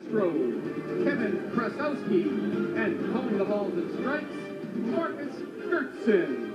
Throw, Kevin Krasowski, and calling the balls and strikes, Marcus Gertson.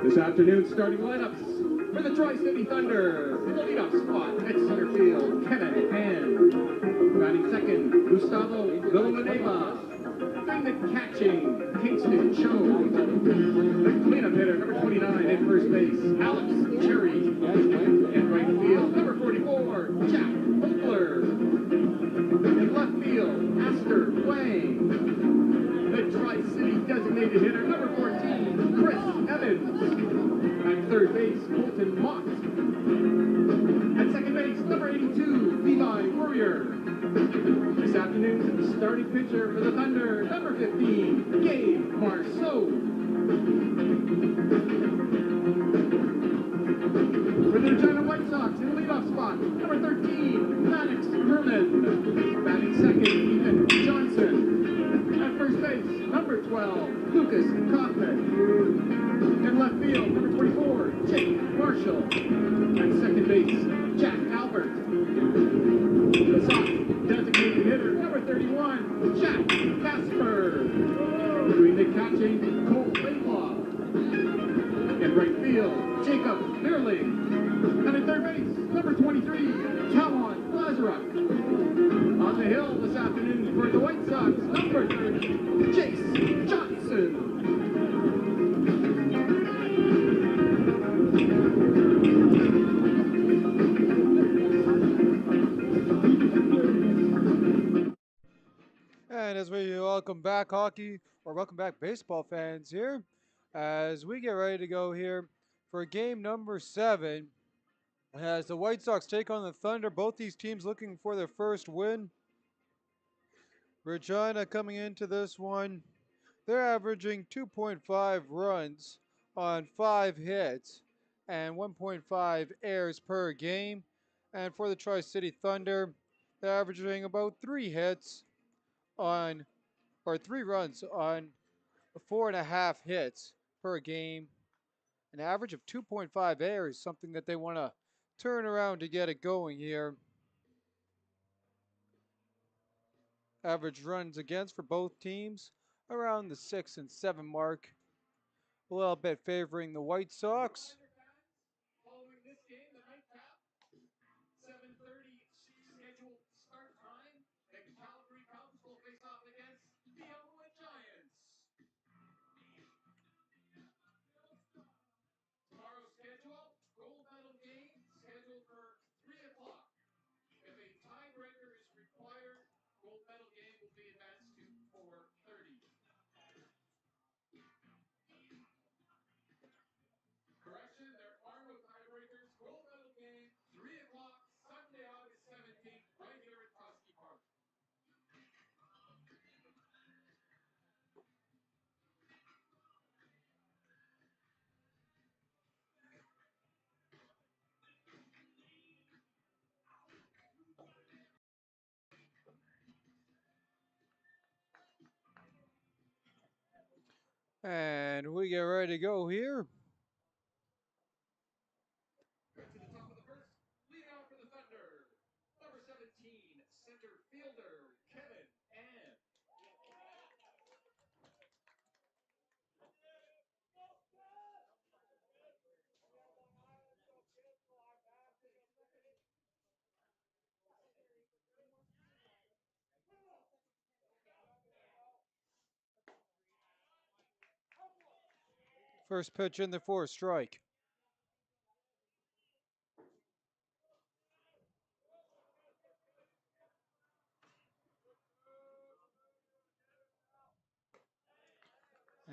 This afternoon's starting lineups for the Tri-City Thunder. In the leadoff spot at center field, Kevin Hand. Batting second, Gustavo Villanueva. Doing the catching, Kingston Cho. The cleanup hitter, number 29 at first base, Alex Cherry. In right field, number 44, Jack Hopler. In left field, Aster Wang. The Tri-City designated hitter, number 14, Chris Evans. At third base, Colton Mott. At second base, number 82, Levi Warrior. This afternoon's starting pitcher for the Thunder, number 15, Gabe Marceau. For the Regina White Sox in the leadoff spot, number 13, Maddox Herman. Batting second, Ethan Johnson. At first base, number 12, Lucas Kaufman. In left field, number 24, Jake Marshall. At second base, Jack Albert. The Sox designated hitter, number 31, Jack Casper. Doing the catching, Cole Laidlaw. In right field, Jacob Learling. And at third base, number 23, Talon Lazaruk. On the hill this afternoon for the White Sox, number 30, Jace Johnson. And as we welcome back welcome back baseball fans here, as we get ready to go here for game number 7, as the White Sox take on the Thunder. Both these teams looking for their first win. Regina coming into this one, they're averaging 2.5 runs on 5 hits and 1.5 errors per game. And for the Tri-City Thunder, they're averaging about 3 hits on, or 3 runs on 4.5 hits per game. An average of 2.5 errors, something that they want to turn around to get it going here. Average runs against for both teams around the 6 and 7 mark. A little bit favoring the White Sox. Following this game, the nightcap, 7:30 scheduled start time. The Calgary Cubs will face off against the Ottawa Giants. Tomorrow's schedule, gold medal game scheduled for 3 o'clock. If a tiebreaker is required, gold medal game will be advanced to 4:30. Correction, there are no tiebreakers. Gold medal game, 3 o'clock, Sunday, August 17th, right here at Koski Park. And we get ready to go here. Right to the top of the first, lead out for the Thunder, number 17, center fielder, Kevin and First pitch in there for a strike.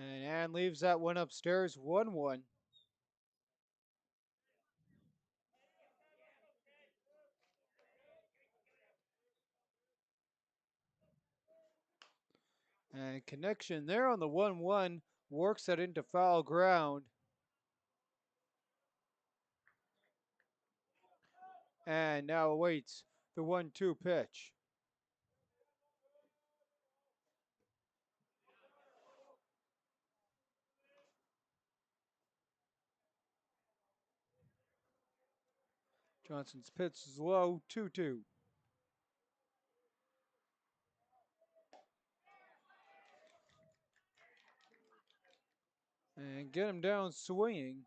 And Ann leaves that one upstairs 1-1. And connection there on the 1-1 works that into foul ground. And now awaits the 1-2 pitch. Johnson's pitch is low, 2-2. And get him down swinging.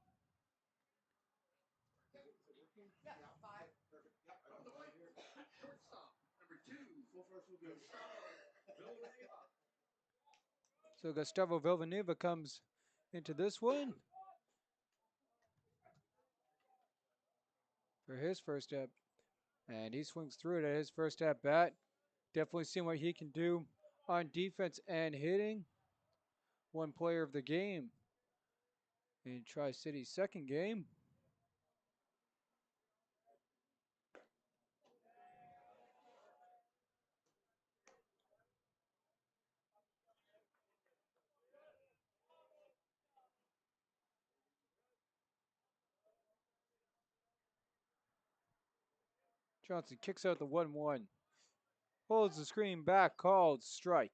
So Gustavo Villanueva comes into this one for his first at, and he swings through it at his first at bat. Definitely seeing what he can do on defense and hitting. One player of the game in Tri-City's second game. Johnson kicks out the 1-1. Holds the screen back, called strike.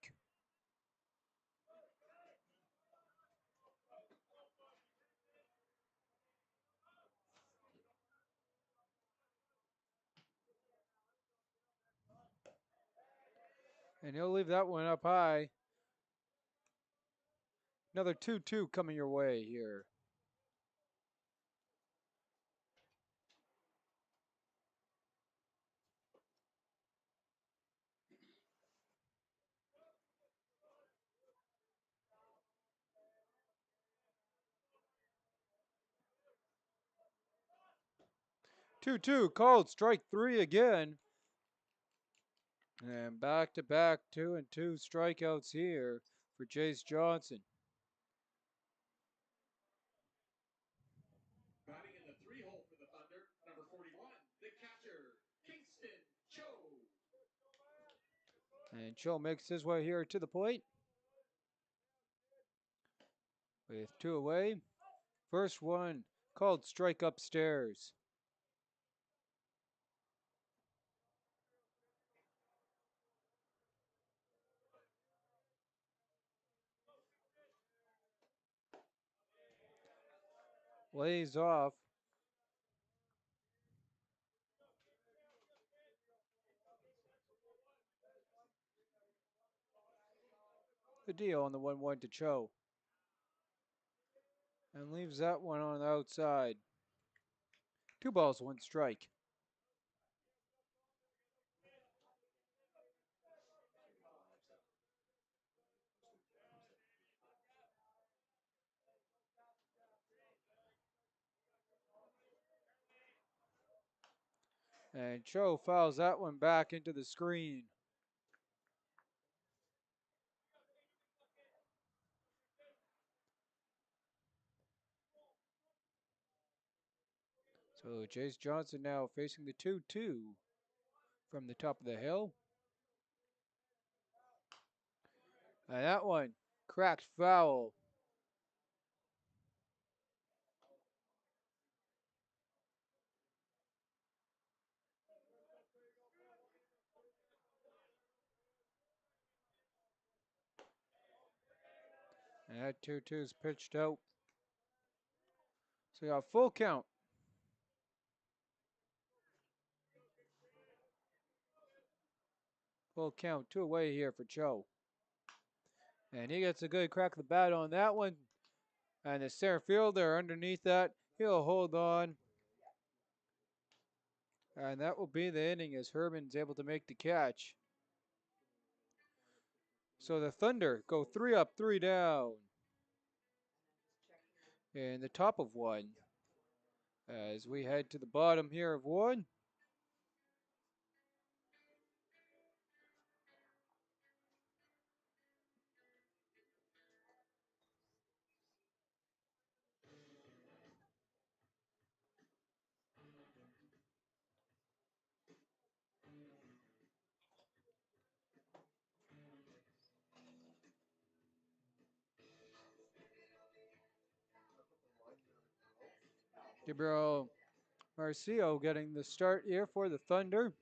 And he'll leave that one up high. Another 2-2 coming your way here. Two called strike three again. And back to back 2-2 strikeouts here for Jace Johnson. Batting in the 3-hole for the Thunder, number 41, the catcher, Kingston Cho. And Cho makes his way here to the plate. With two away. First one called strike upstairs. Lays off. The deal on the 1-1 to Cho. And leaves that one on the outside. 2 balls, 1 strike. And Cho fouls that one back into the screen. So Jace Johnson now facing the 2-2 from the top of the hill. And that one cracked foul. And that 2-2 is pitched out. So we got full count. Full count, 2 away here for Cho. And he gets a good crack of the bat on that one. And the center fielder underneath that, he'll hold on. And that will be the inning as Herman's able to make the catch. So the Thunder go 3 up, 3 down. In the top of one. As we head to the bottom here of one. Gabriel Marcio getting the start here for the Thunder.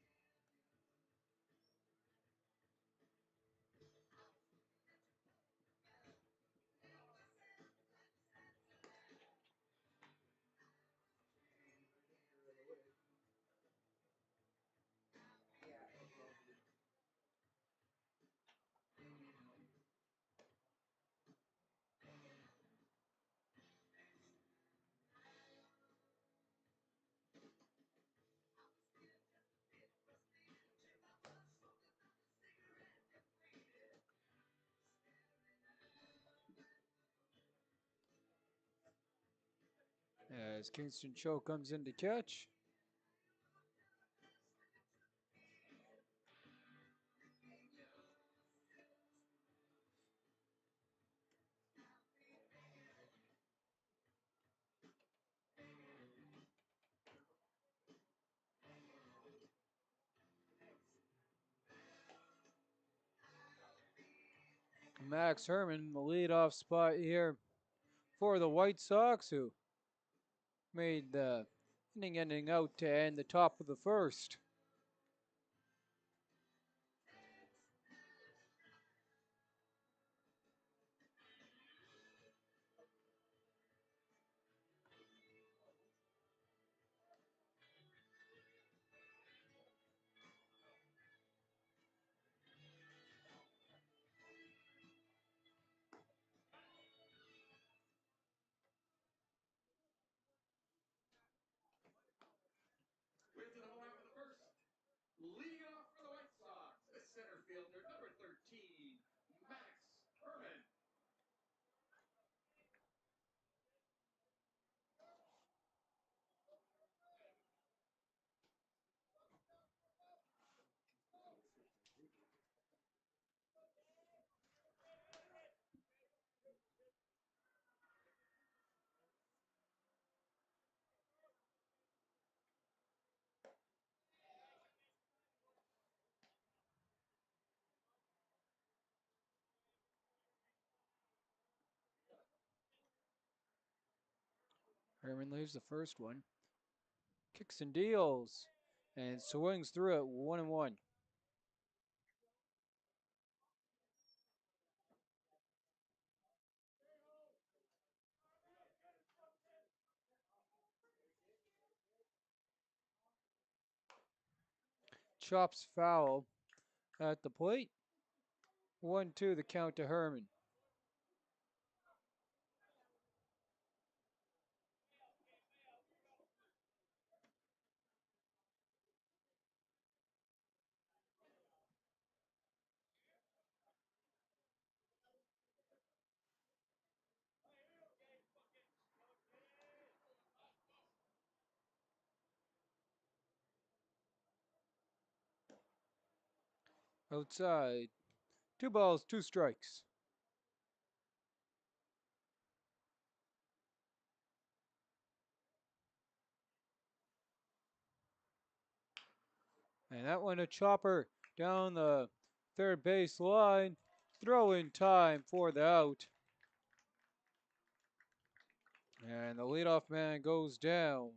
As Kingston Cho comes in to catch. Max Herman, the leadoff spot here for the White Sox, who made the inning-ending out to end the top of the first. Into the bottom of the first. Leading off for the White Sox, the center fielder, number 13, Max Herman. Herman leaves the first one. Kicks and deals. And swings through it 1-1. Chops foul at the plate. 1-2 the count to Herman. Outside. 2 balls, 2 strikes. And that one a chopper down the third base line. Throw in time for the out. And the leadoff man goes down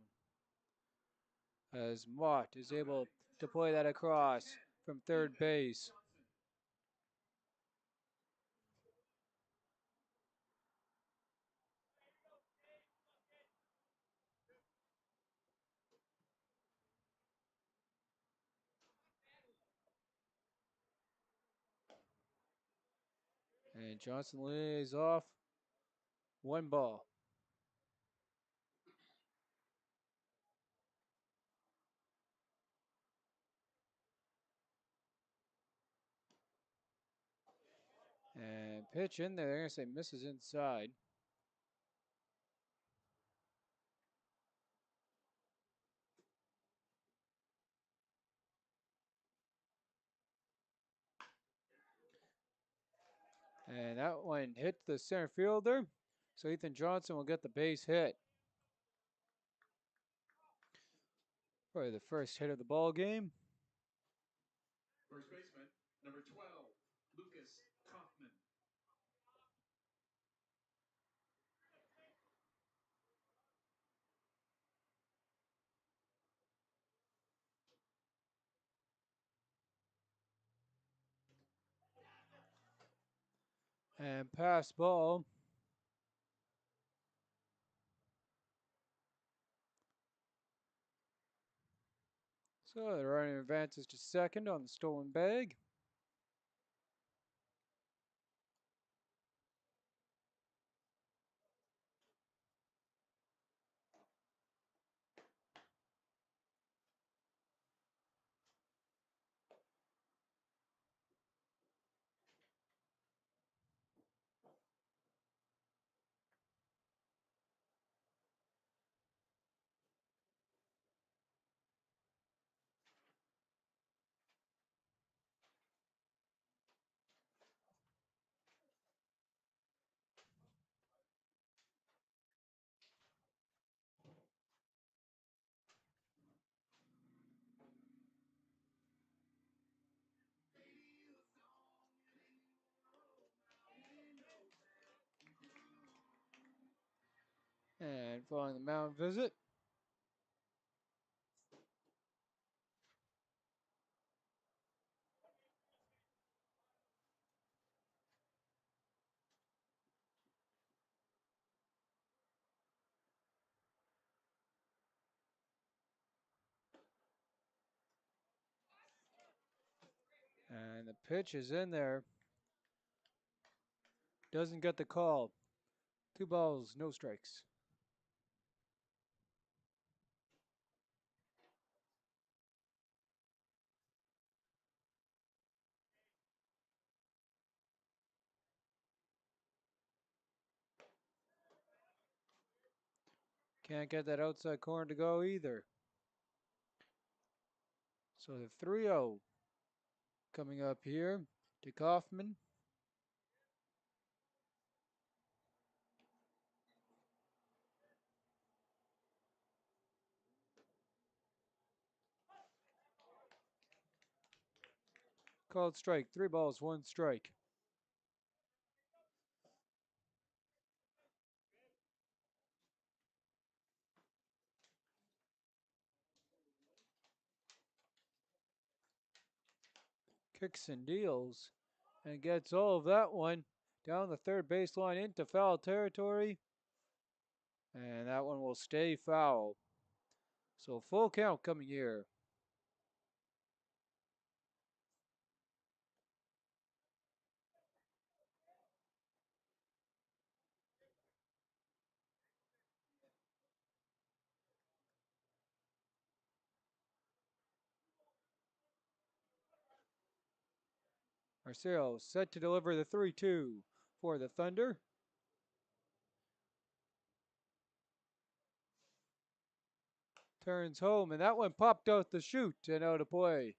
as Mott is able to play that across from third base. And Johnson lays off 1 ball. And pitch in there, they're going to say misses inside. And that one hit the center fielder. So Ethan Johnson will get the base hit. For the first hit of the ball game. First baseman, number 12, Lucas Kaufman. And pass ball. So the runner advances to second on the stolen bag. And following the mound visit. And the pitch is in there. Doesn't get the call. 2 balls, no strikes. Can't get that outside corner to go either. So the 3-0 coming up here to Kaufman. Called strike. 3 balls, 1 strike. Kicks and deals and gets all of that one down the third baseline into foul territory. And that one will stay foul. So full count coming here. Marcelo set to deliver the 3-2 for the Thunder. Turns home, and that one popped out the chute and out of play.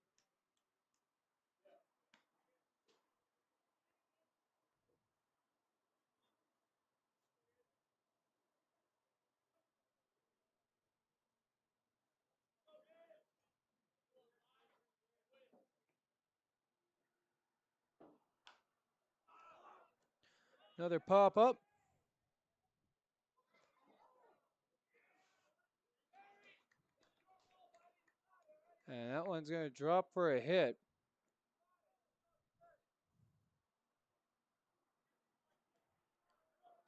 Another pop up. And that one's going to drop for a hit.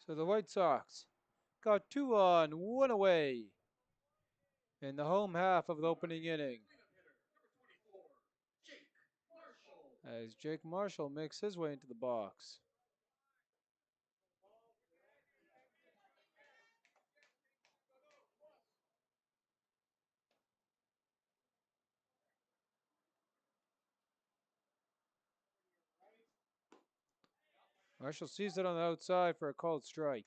So the White Sox got 2 on, 1 away in the home half of the opening inning. As Jake Marshall makes his way into the box. Marshall sees it on the outside for a called strike.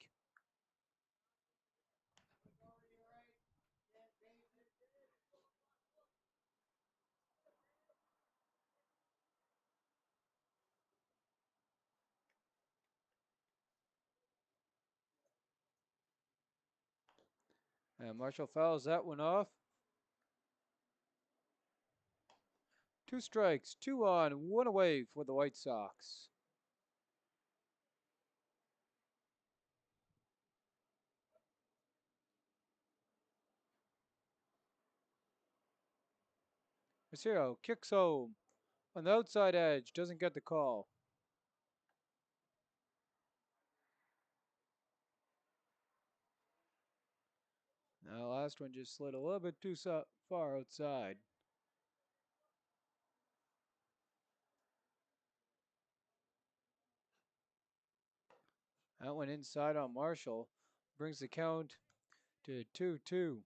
And Marshall fouls that one off. 2 strikes, 2 on, 1 away for the White Sox. Marcelo kicks home on the outside edge, doesn't get the call. That last one just slid a little bit too far outside. That went inside on Marshall. Brings the count to 2-2.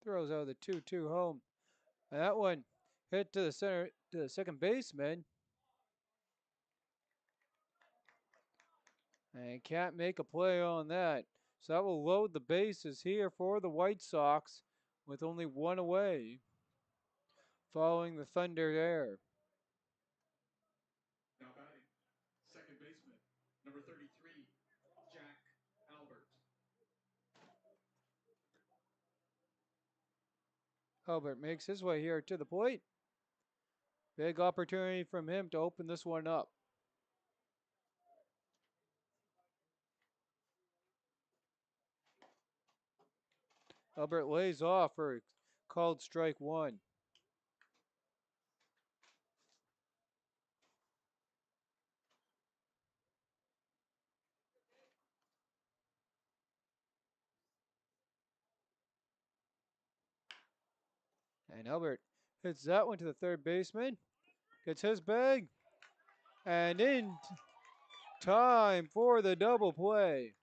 Throws out the 2-2 home. And that one hit to the center, to the second baseman. And can't make a play on that. So that will load the bases here for the White Sox with only one away following the Thunder there. Now batting, second baseman, number 33, Jack Albert. Albert makes his way here to the plate. Big opportunity from him to open this one up. Albert lays off for called strike one. And Albert hits that one to the third baseman. Gets his bag. And in time for the double play.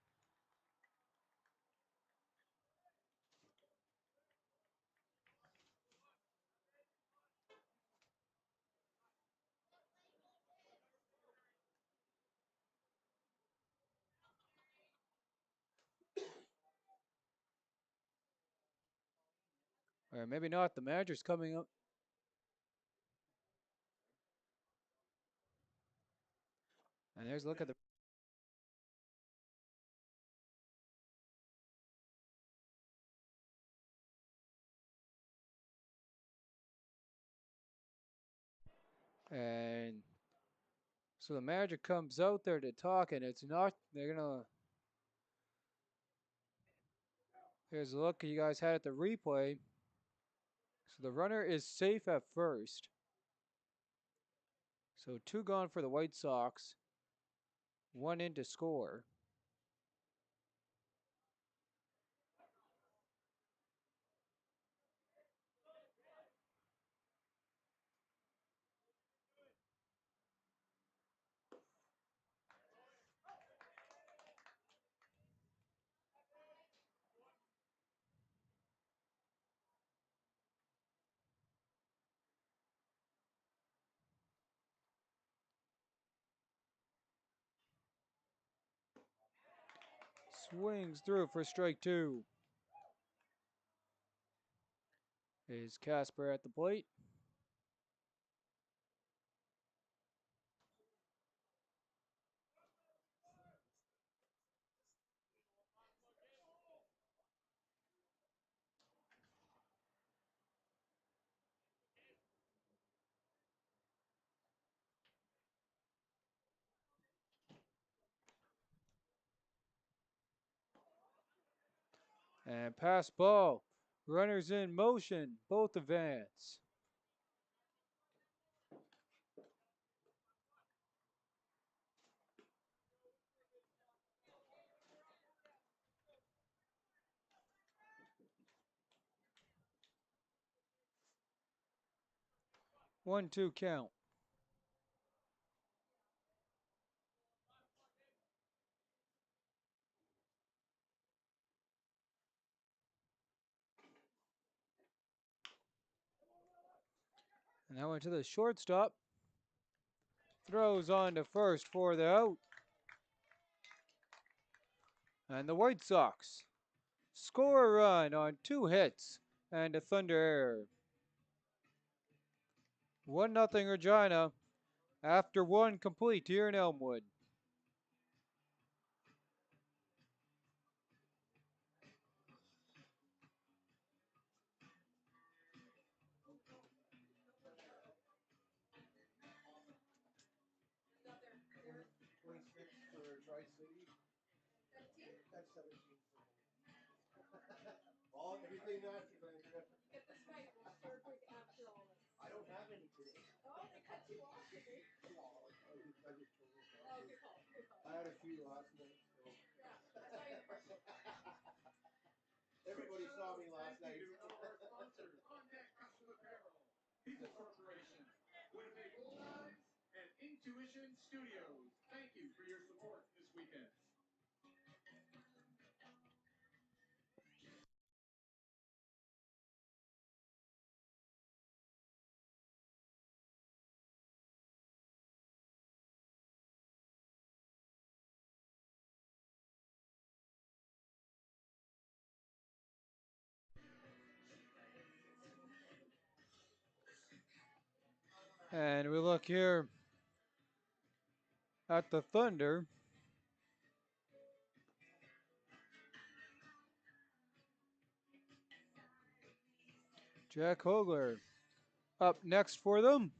Or maybe not. The manager's coming up. And there's a look at the. And so the manager comes out there to talk, and it's not. They're gonna. Here's a look you guys had at the replay. So the runner is safe at first. So 2 gone for the White Sox. 1 in to score. Swings through for strike 2. Is Casper at the plate? And pass ball. Runners in motion. Both advance. One, two count. And that went to the shortstop. Throws on to first for the out. And the White Sox score a run on 2 hits and a Thunder error. 1-0 Regina after 1 complete here in Elmwood. Definitely not, Sandra. Get this right, we'll surgery after all this. I don't have any today. Oh, they cut you off, did they? Oh, I just told you. Oh, good call, good call. I had a few last night, so. Yeah, I saw you in the parking lot. Everybody saw me last night. Thank you to our sponsors, On Deck Custom Apparel, Pizza Corporation, Winnipeg Bulldogs, and Intuition Studios. Thank you for your support this weekend. And we look here at the Thunder. Jack Hogler up next for them.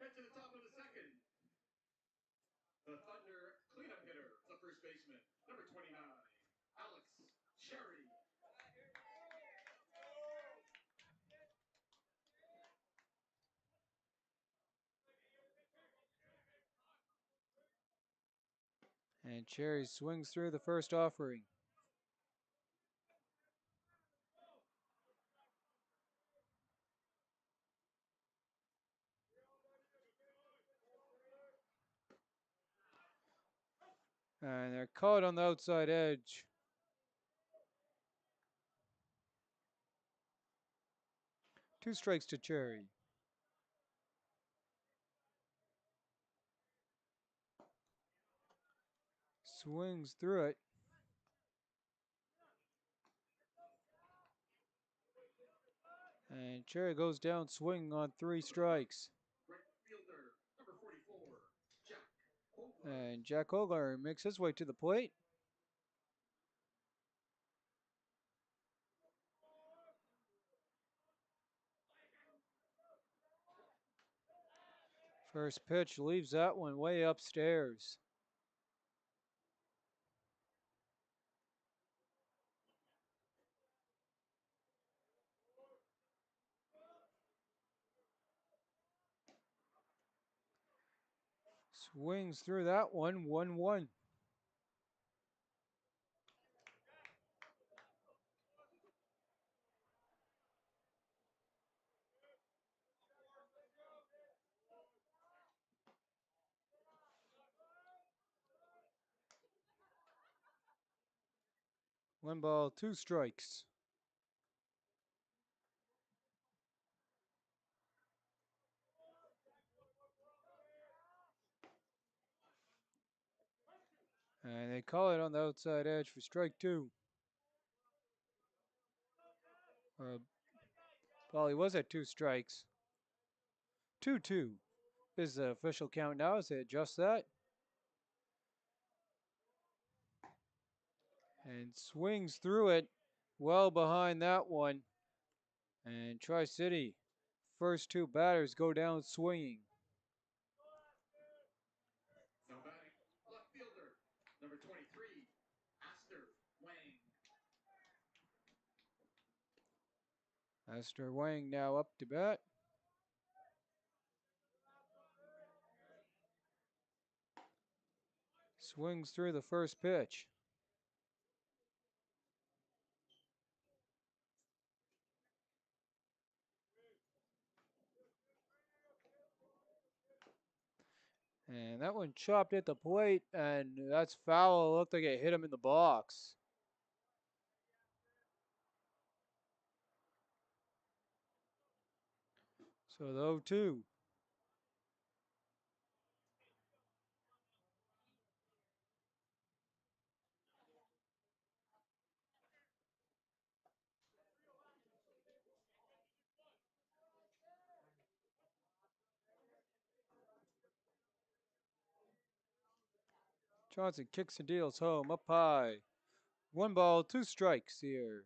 Head to the top of the second. The Thunder cleanup hitter, the first baseman, number 29, Alex Cherry. And Cherry swings through the first offering. And they're caught on the outside edge. Two strikes to Cherry. Swings through it. And Cherry goes down swinging on three strikes. Right fielder, number 44, Jack Hogler. And Jack Hogler makes his way to the plate. First pitch leaves that one way upstairs. Swings through that one, 1-1. One ball, two strikes. And they call it on the outside edge for strike two. Well, he was at two strikes. 2-2 is the official count now as they adjust that. And swings through it well behind that one. And Tri-City, first two batters go down swinging. Now batting, left fielder, number 23, Aster Wang. Aster Wang now up to bat. Swings through the first pitch. And that one chopped at the plate, and that's foul. It looked like it hit him in the box. So the 0-2. Johnson kicks and deals home, up high. One ball, two strikes here.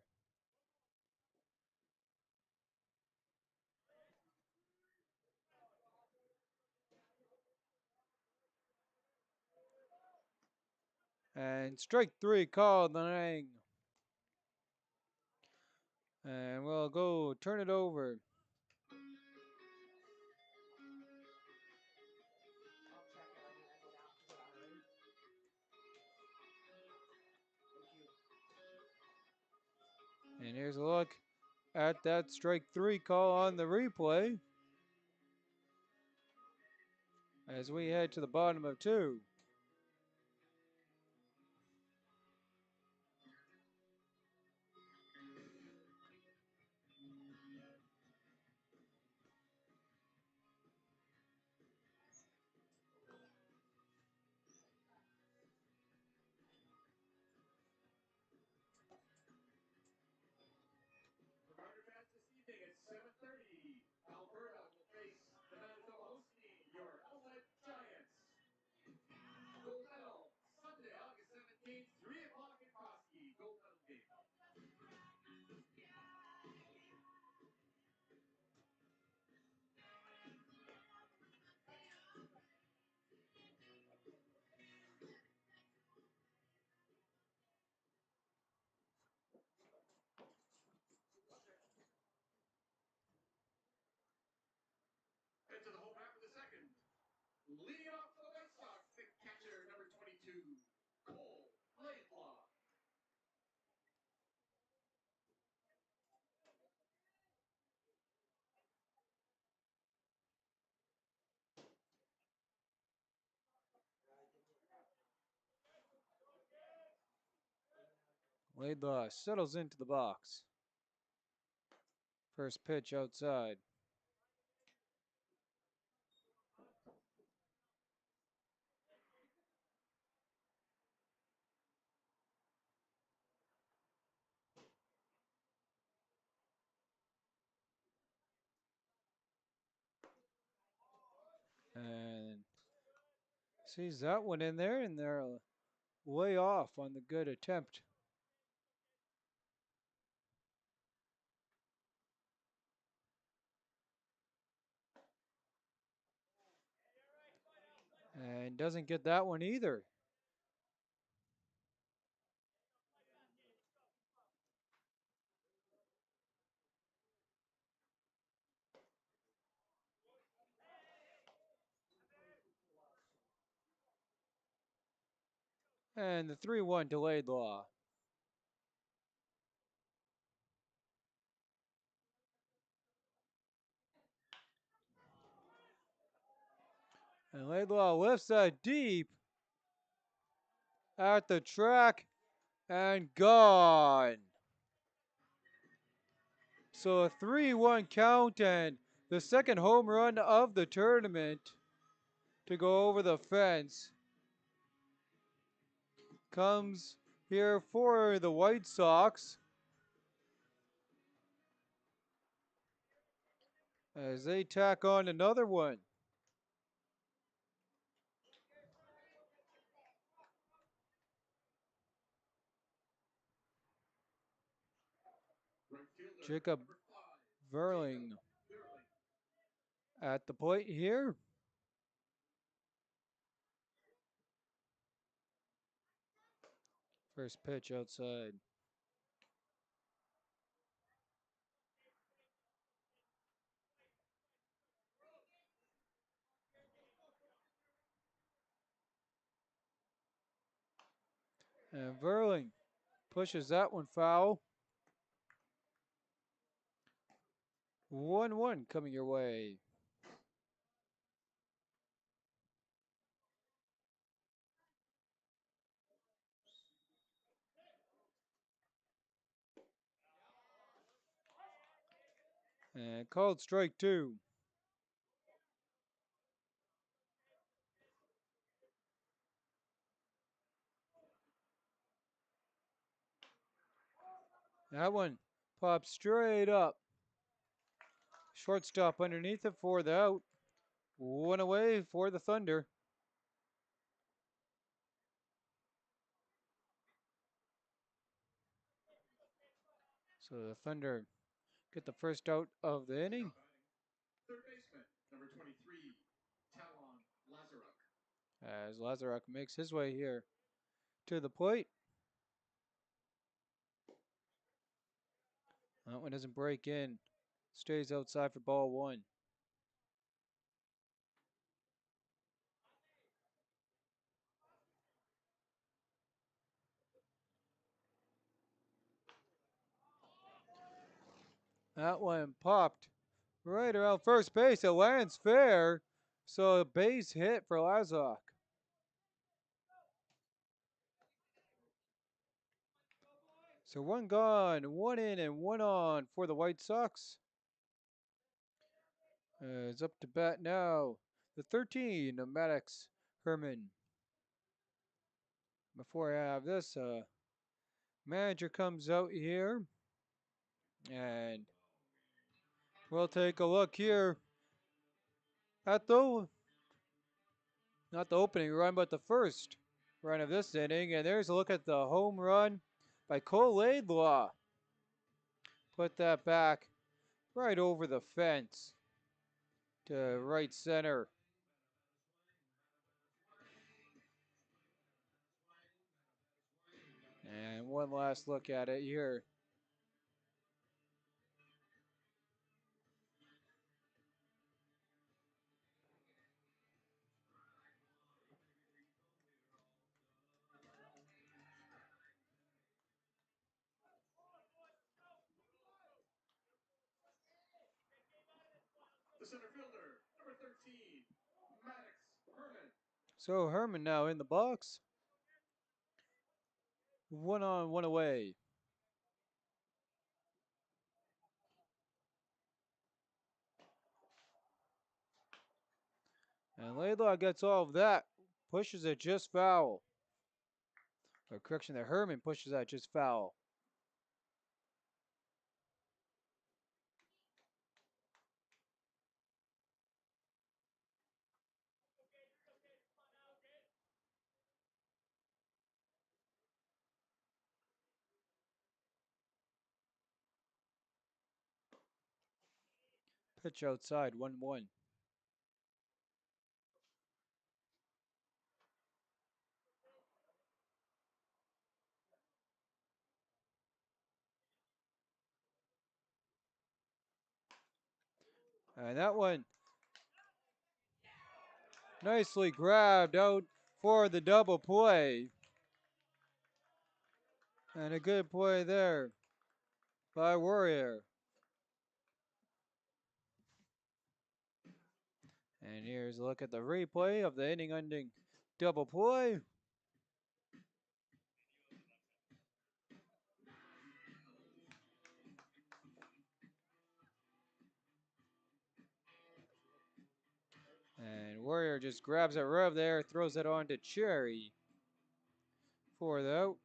And strike three called the ring. And we'll go turn it over. And here's a look at that strike three call on the replay as we head to the bottom of two. Reminder fans, this evening at 7:30, Alberta will face the Manitoba host team, your Elmwood Giants. Gold medal, Sunday, August 17th, 3 o'clock in Koski. Gold medal game. Into the home half of the second. Leading off for the White Sox, the catcher, number 22, Cole Laidlaw. Laidlaw settles into the box. First pitch outside. And sees that one in there, and they're way off on the good attempt. And doesn't get that one either. And the 3-1 to Laidlaw. And Laidlaw lifts that deep at the track and gone. So a 3-1 count and the second home run of the tournament to go over the fence comes here for the White Sox as they tack on another one. Jacob Verling at the plate here. First pitch outside. And Verling pushes that one foul. 1-1 coming your way. And called strike two. That one pops straight up. Shortstop underneath it for the out. One away for the Thunder. So the Thunder get the first out of the inning. Third baseman, number 23, Talon Lazaruk. As Lazaruk makes his way here to the plate. That one doesn't break in. Stays outside for ball one. That one popped right around first base. It lands fair. So a base hit for Lazok. So one gone, one in, and one on for the White Sox. It's up to bat now. The 13 of Maddox Herman. Before I have this, manager comes out here. And we'll take a look here at not the opening run, but the first run of this inning. And there's a look at the home run by Cole Laidlaw. Put that back right over the fence to right center. And one last look at it here. The center fielder, number 13, Maddox Herman. So Herman now in the box. One on, one away. And Laidlaw gets all of that. Pushes it just foul. Or correction there, Herman pushes that just foul. Pitch outside, 1-1. And that one nicely grabbed out for the double play. And a good play there by Warrior. And here's a look at the replay of the inning-ending double play. And Warrior just grabs it right there, throws it on to Cherry for the out.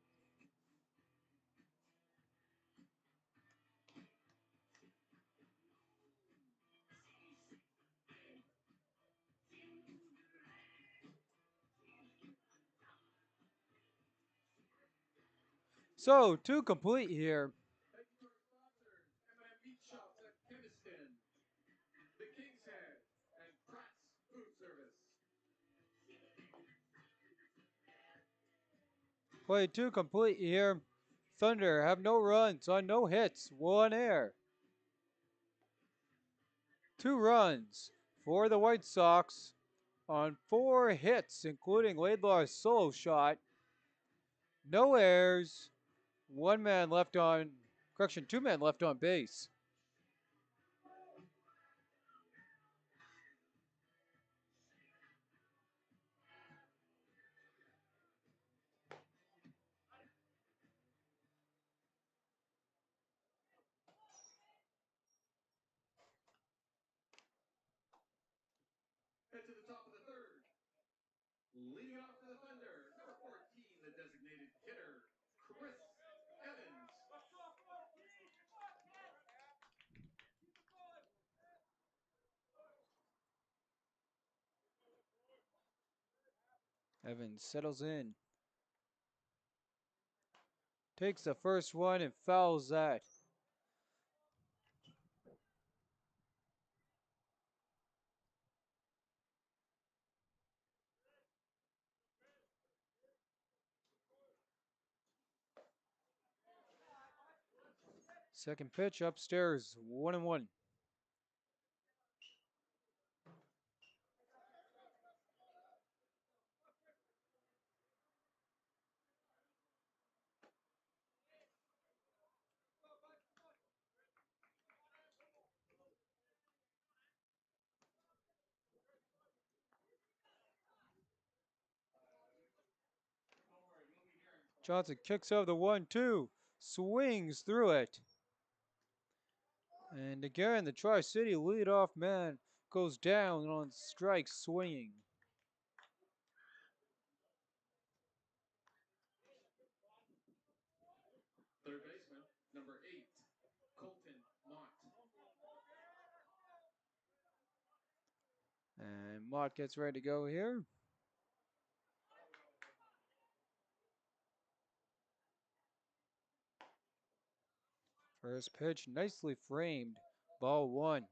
So, two complete here. Thank you to our sponsors, M&M Meat Shops at Keniston, The King's Head, and Pratt's Food Service. Play two complete here. Thunder have no runs on no hits, one error. 2 runs for the White Sox on 4 hits, including Laidlaw's solo shot. No errors. 2 men left on base. Head to the top of the third. Leading off for the Thunder, number 14, the designated hitter, Chris Evans. Evans settles in. Takes the first one and fouls that. Second pitch upstairs, 1-1. Johnson kicks over the 1-2, swings through it. And again, the Tri-City leadoff man goes down on strike swinging. Third baseman, number 8, Colton Mott. And Mott gets ready to go here. First pitch nicely framed, ball 1.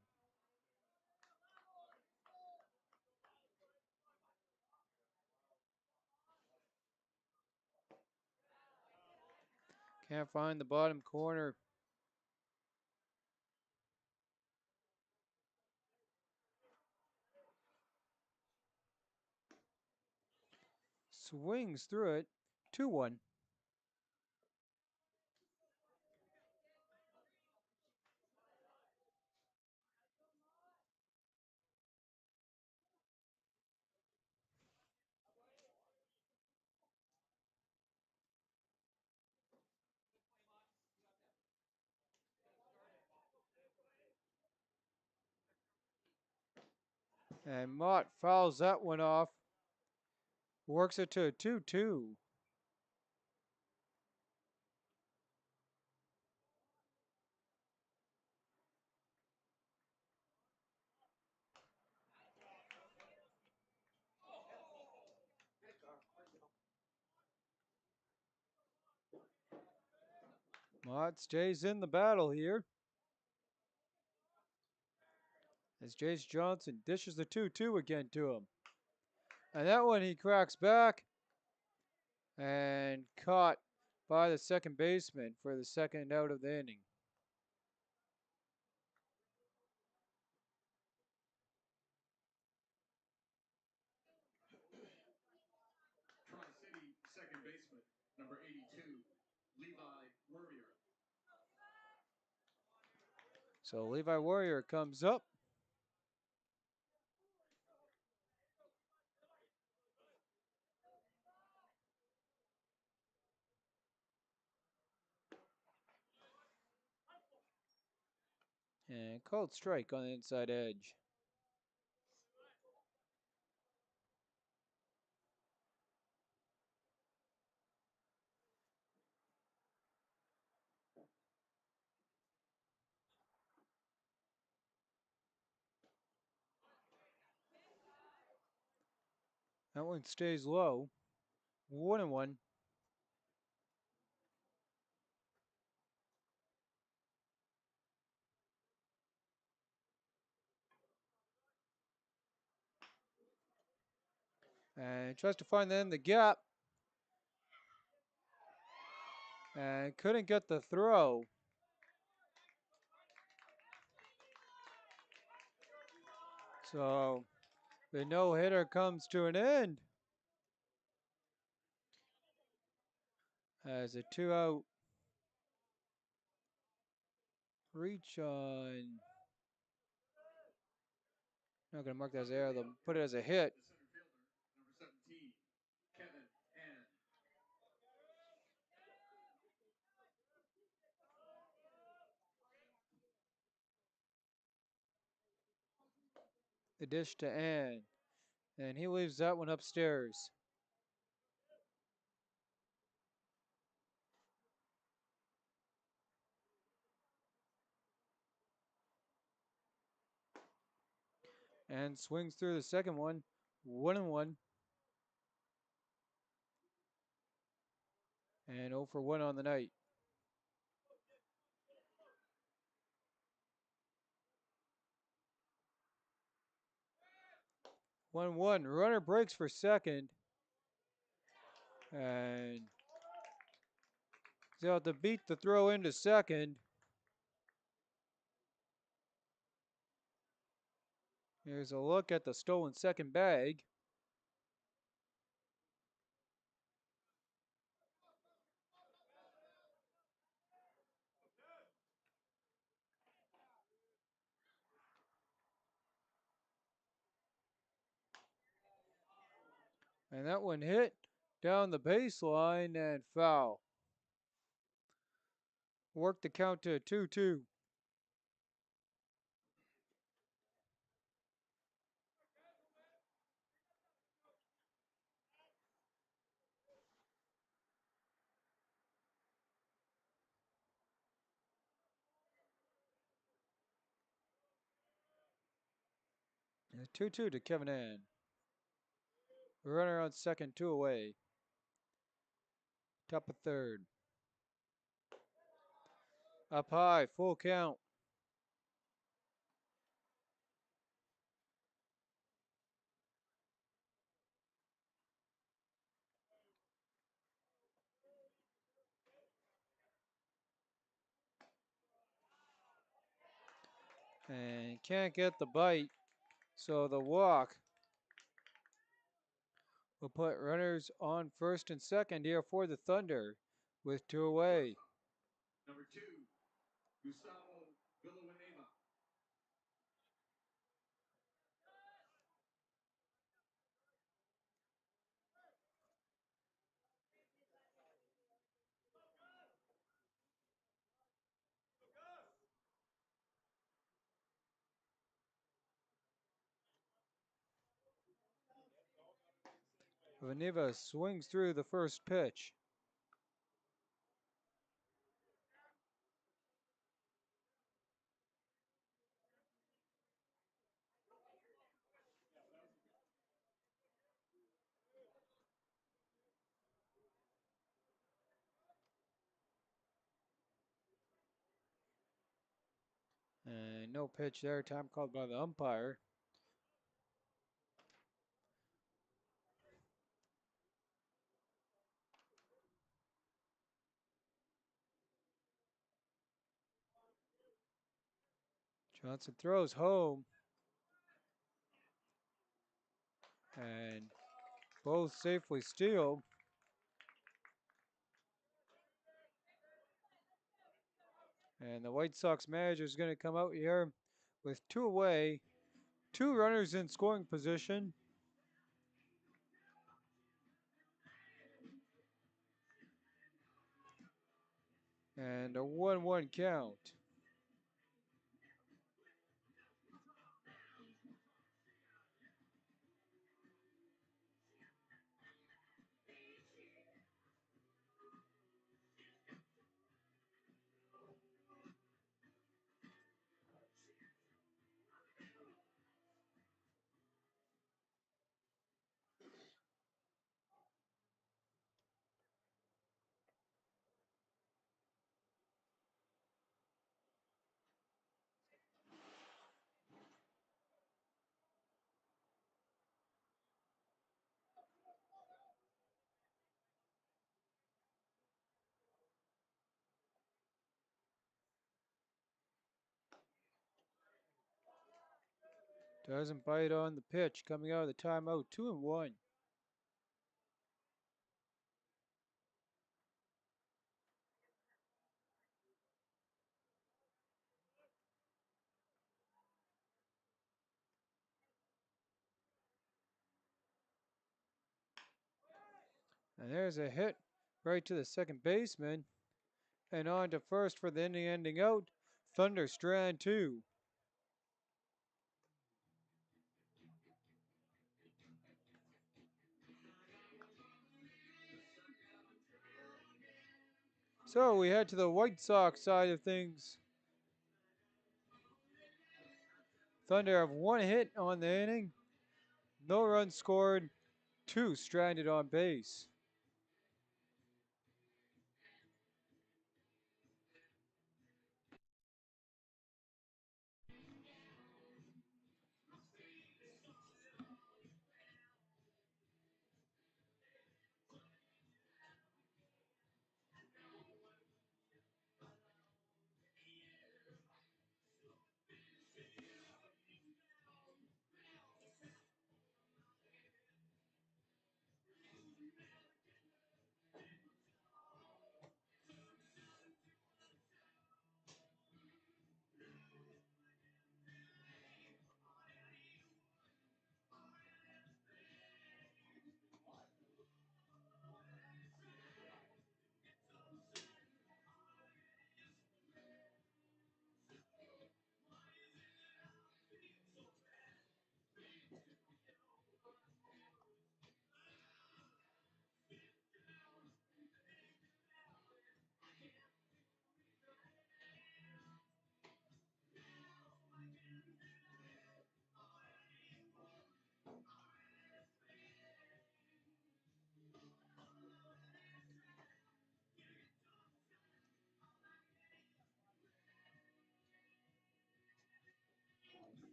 Can't find the bottom corner. Swings through it, 2-1. And Mott fouls that one off. Works it to a 2-2. Mott stays in the battle here. As Jace Johnson dishes the 2-2 again to him. And that one he cracks back and caught by the second baseman for the second out of the inning. Tri-City second baseman, number 82, Levi Warrior. So Levi Warrior comes up. And called strike on the inside edge. That one stays low. 1-1. And tries to find then the gap. And couldn't get the throw. So the no-hitter comes to an end. As a 2-out reach on. Not going to mark that as error. They'll put it as a hit. The center fielder, number 17, Kevin Ann. The dish to Ann. And he leaves that one upstairs. And swings through the second one. 1-1. And 0 for 1 on the night. One. Runner breaks for second. And he's out to beat the throw into second. Here's a look at the stolen second bag. And that one hit down the baseline and foul. Work the count to 2-2. And 2-2 to Kevin Ann. Runner on second, 2 away. Top of third. Up high, full count. And can't get the bite, so the walk will put runners on first and second here for the Thunder with 2 away. Number 2, Gustavo Villanueva. Villanueva swings through the first pitch. And no pitch there, time called by the umpire. Johnson throws home. And both safely steal. And the White Sox manager is going to come out here with 2 away, 2 runners in scoring position. And a 1-1 count. Doesn't bite on the pitch coming out of the timeout, 2-1. And there's a hit right to the second baseman. And on to first for the inning ending out. Thunder strand 2. So we head to the White Sox side of things. Thunder have 1 hit on the inning. No runs scored. 2 stranded on base.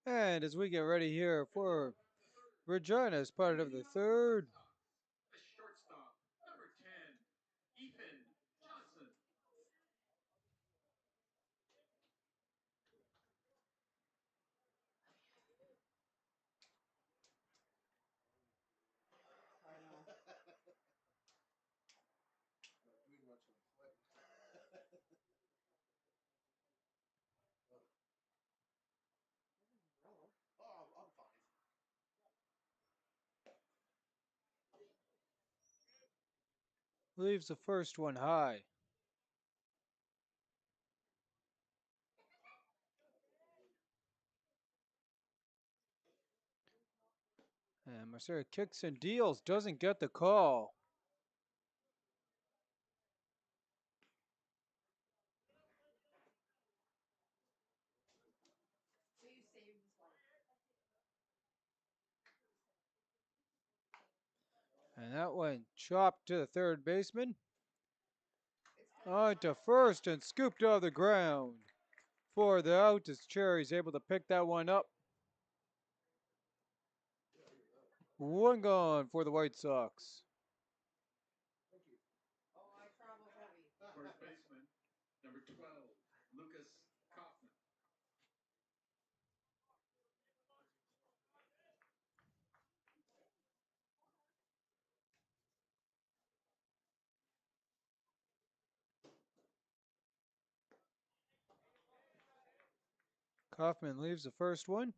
And as we get ready here for Regina as part of the third, The shortstop, number 10, Ethan Johnson. Doing much on the foot. Oh, I'm fine. leaves the first one high. And Mercer kicks and deals, doesn't get the call. So you saved this one. And that one chopped to the third baseman. It's On to first and scooped out of the ground. For the out as Cherry's able to pick that one up. One gone for the White Sox. oh, I travel heavy. First baseman, number 12, Lucas Kaufman. Kaufman leaves the first one.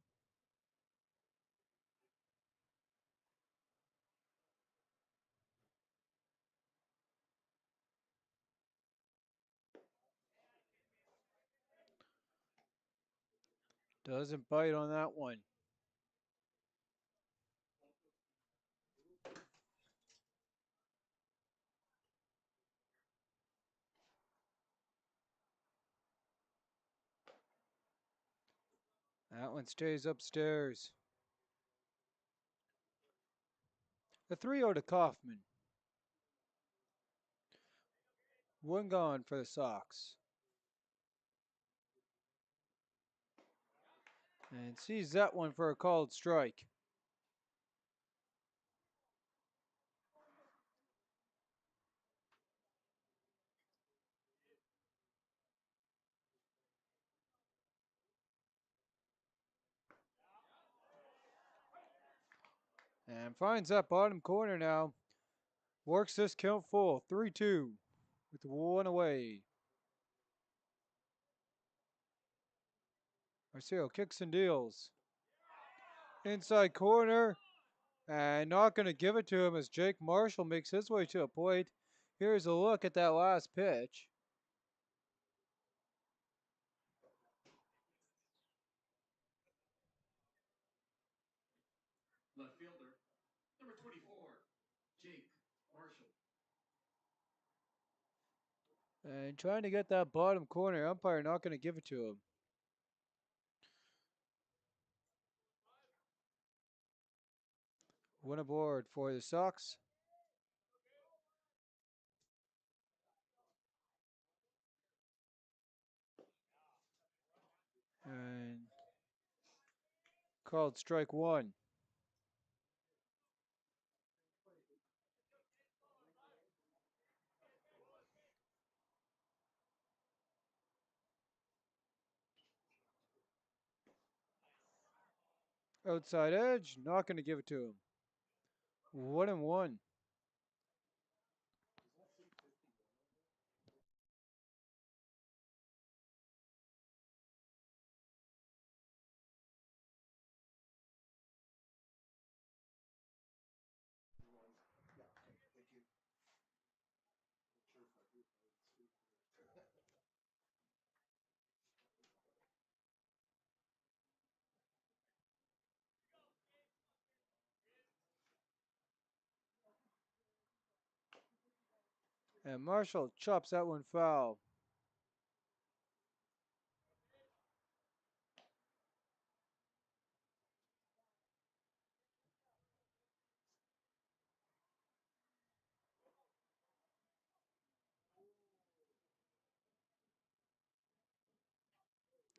Doesn't bite on that one. That one stays upstairs. The 3-0 to Kaufman. One gone for the Sox. And sees that one for a called strike. And finds that bottom corner now. Works this count full. 3-2 with one away. Marcelo kicks and deals. Inside corner. And not going to give it to him as Jake Marshall makes his way to a plate. Here's a look at that last pitch. Left fielder, number 24, Jake Marshall. And trying to get that bottom corner. Umpire not going to give it to him. One aboard for the Sox. And called strike one. Outside edge, not going to give it to him. 1-1. Yeah, thank you. Not sure if I do. I would speak. And Marshall chops that one foul.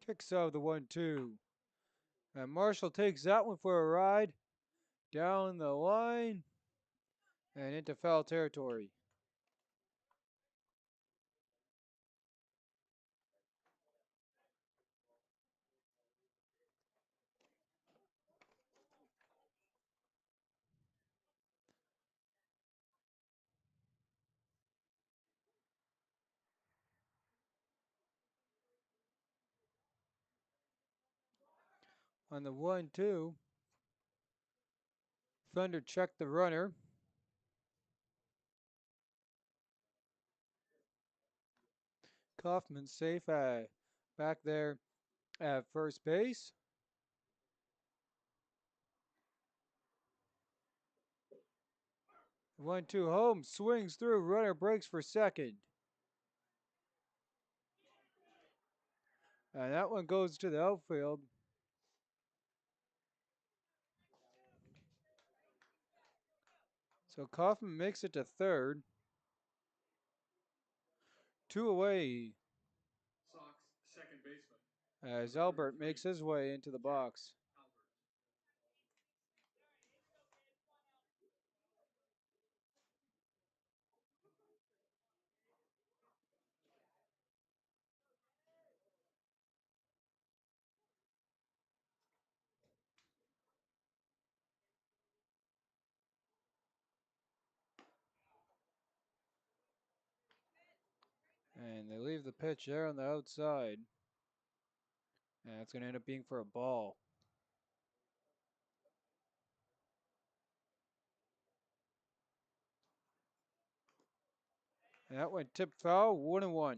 Kicks out the 1-2. And Marshall takes that one for a ride down the line and into foul territory. On the 1-2, Thunder checked the runner. Kaufman safe back there at first base. 1-2 home, swings through, runner breaks for second. And that one goes to the outfield. So Kaufman makes it to third. 2 away. Sox second baseman. As Albert makes his way into the box. And they leave the pitch there on the outside. And it's going to end up being for a ball. And that went tip foul, 1-1.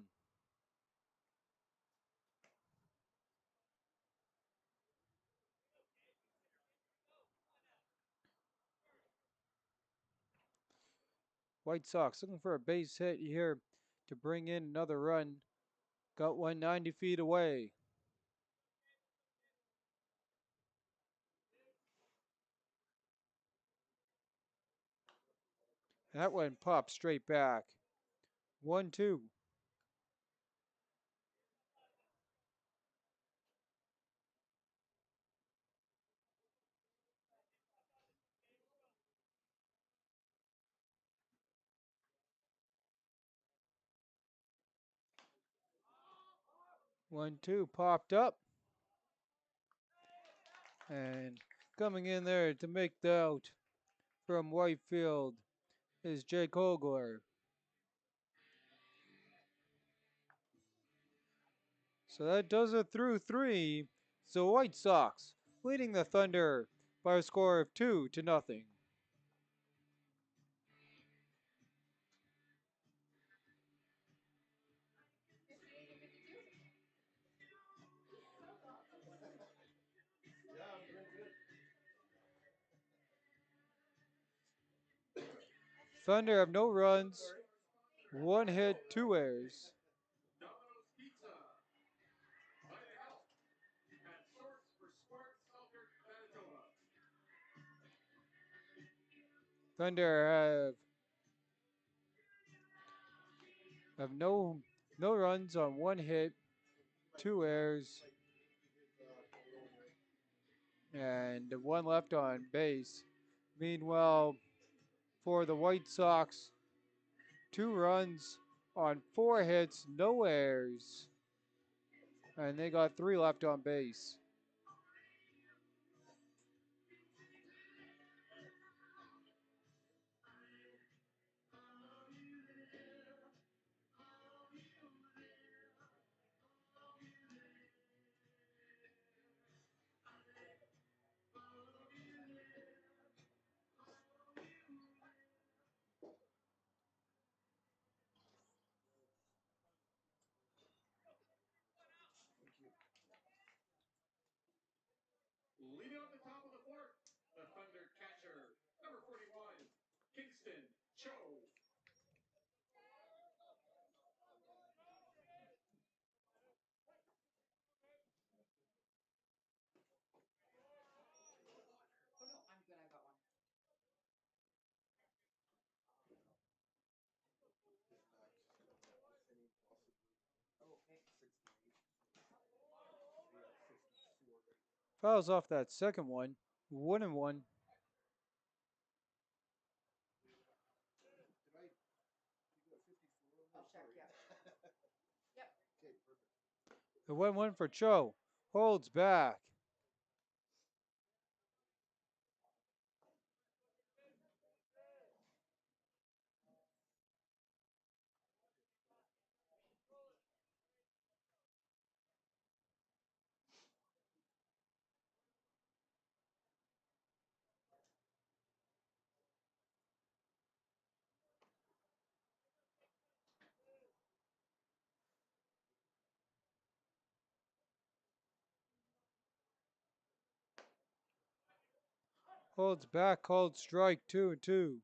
White Sox looking for a base hit here to bring in another run. Got one 90 feet away. That one popped straight back. 1-2. One, two, popped up. And coming in there to make the out from Whitefield is Jake Hogler. So that does it through three. So White Sox leading the Thunder by a score of 2-0. Yeah, I'm doing good. Thunder have no runs, one hit, 2 errors. Domino's Pizza. By the Health. At Source for Sports, Selkirk, Manitoba. Thunder have no runs on 1 hit, 2 errors, and 1 left on base. Meanwhile, for the White Sox, 2 runs on 4 hits, no errors, and they got 3 left on base. Fouls off that second one. 1-1. Did I? You got 54 on I'll there? check, Sorry. Yep. Okay, perfect. The 1-1 for Cho. Holds back. Holds back, called strike 2-2.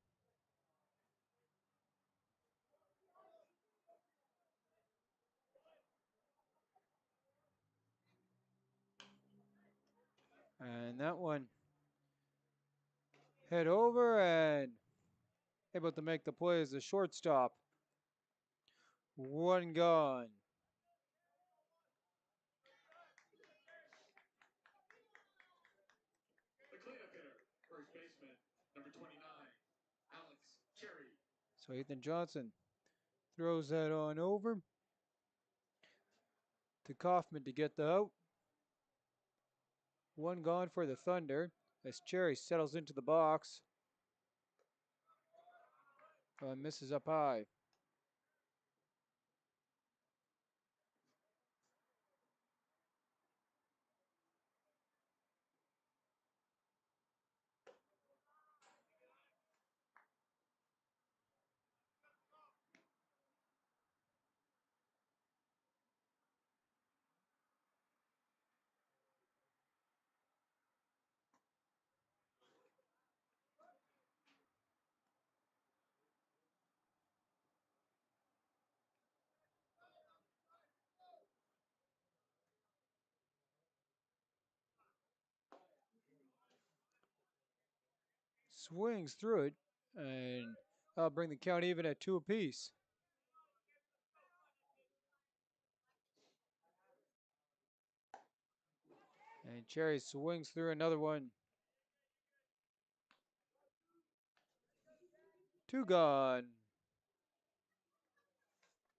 And that one head over and able to make the play as a shortstop. One gone. The cleanup hitter, first baseman, number 29, Alex Cherry. So Ethan Johnson throws that on over to Kaufman to get the out. One gone for the Thunder as Cherry settles into the box. Misses up high. Swings through it, and that'll bring the count even at 2 apiece. And Cherry swings through another one. 2 gone.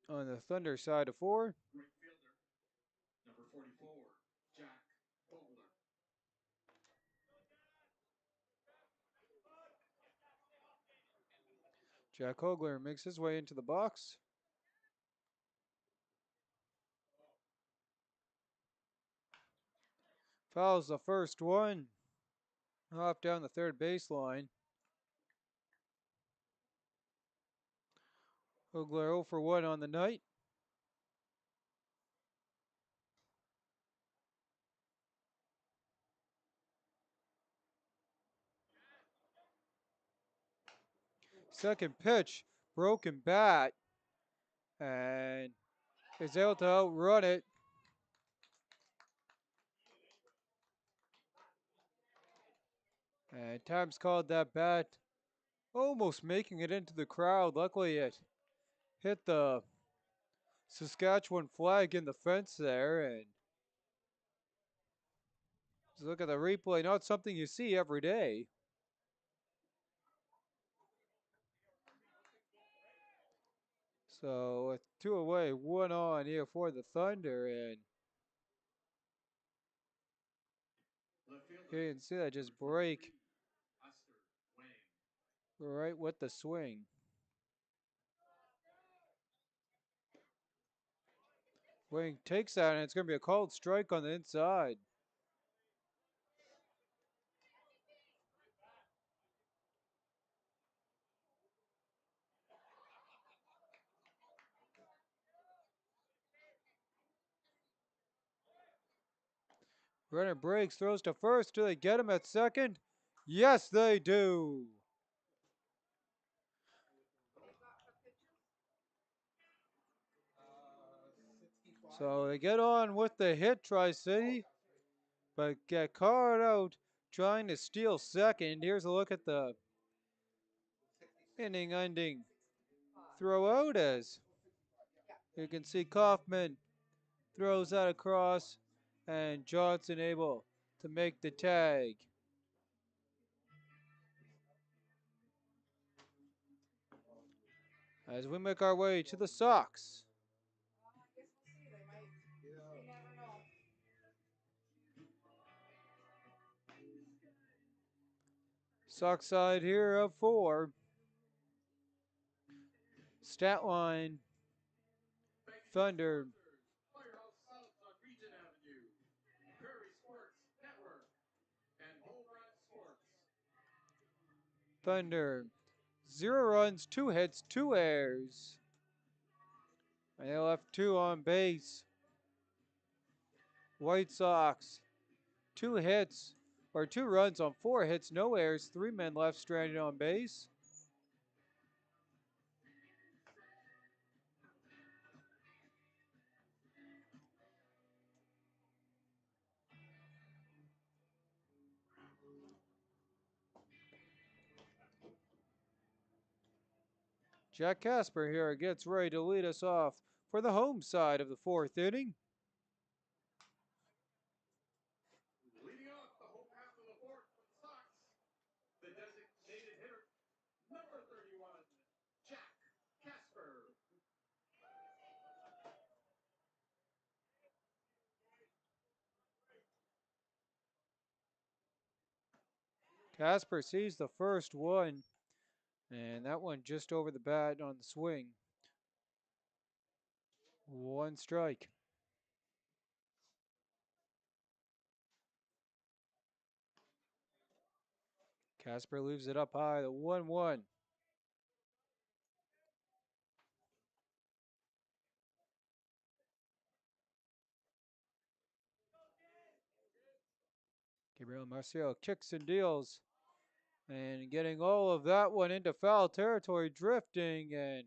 On the Thunder side of 4. Right fielder, number 44, Jack Vogler. Jack Hogler makes his way into the box. Fouls the first one. Off down the third baseline. Hogler 0 for 1 on the night. Second pitch, broken bat, and is able to outrun it. And time's called that bat, almost making it into the crowd. Luckily, it hit the Saskatchewan flag in the fence there. And just look at the replay, not something you see every day. So with 2 away, 1 on here for the Thunder, and Left fielder, here you can see that just break Oscar Wang. right with the swing. Wing takes that, and it's going to be a called strike on the inside. Runner breaks, throws to first. Do they get him at second? Yes, they do. So they get on with the hit, Tri-City, but get caught out trying to steal second. Here's a look at the inning-ending throw out as you can see Kaufman throws that across, and Johnson able to make the tag. As we make our way to the Sox. Well, I guess we'll see. They might. You never know. Sox side here of 4. Stat line. Thunder. Firehouse Subs on Regina Avenue. Prairie Sports Network. And Home Run Sports. Thunder. 0 runs, 2 hits, 2 errors. And they left 2 on base. White Sox. 2 hits, or 2 runs on 4 hits, no errors, 3 men left stranded on base. Jack Casper here gets ready to lead us off for the home side of the 4th inning. Leading off the home half of the fourth for the Sox, the designated hitter, number 31, Jack Casper. Casper sees the first one, and that one just over the bat on the swing. 1 strike. Casper leaves it up high, the 1-1. Gabriel Marcelo kicks and deals, and getting all of that one into foul territory, drifting and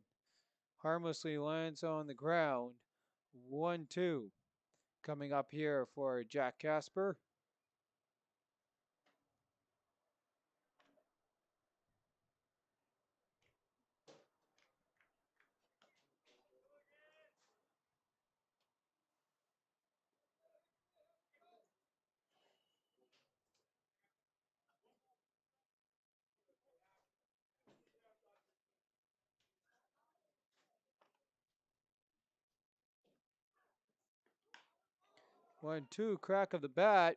harmlessly lands on the ground. 1-2 coming up here for Jack Casper. One, two, crack of the bat.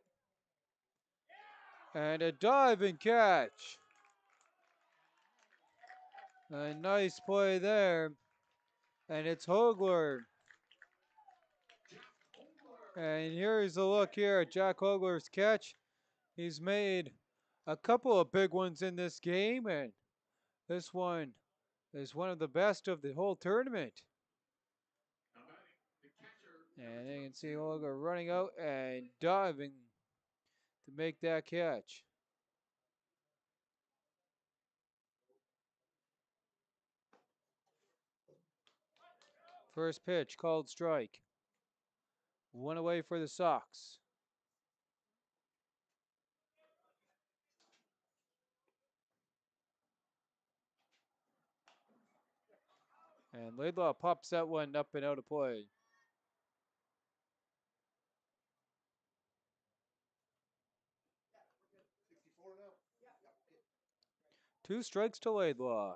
And a diving catch. A nice play there. And it's Hogler. And here's a look here at Jack Hogler's catch. He's made a couple of big ones in this game, and this one is one of the best of the whole tournament. And you can see Hogler running out and diving to make that catch. First pitch called strike. 1 away for the Sox. And Laidlaw pops that one up and out of play. Two strikes to Laidlaw.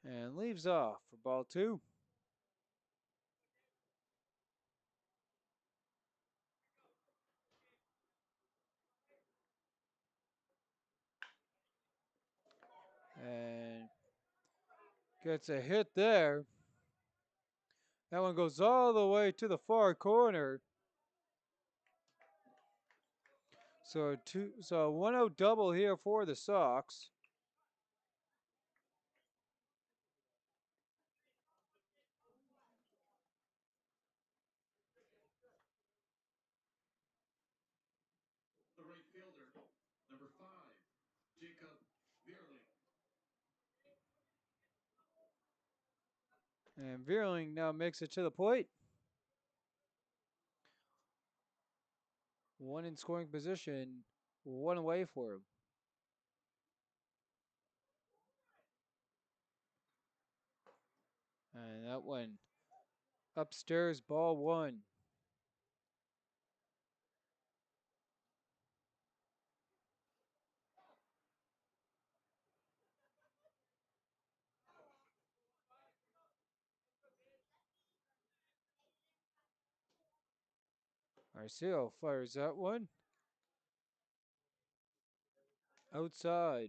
And leaves off for ball 2. And gets a hit there. That one goes all the way to the far corner. So 1-0 double here for the Sox. Number 5, Jacob Vierling. And Vierling now makes it to the plate. One in scoring position, one away for him. And that one upstairs, ball one. Arceo fires that one. Outside.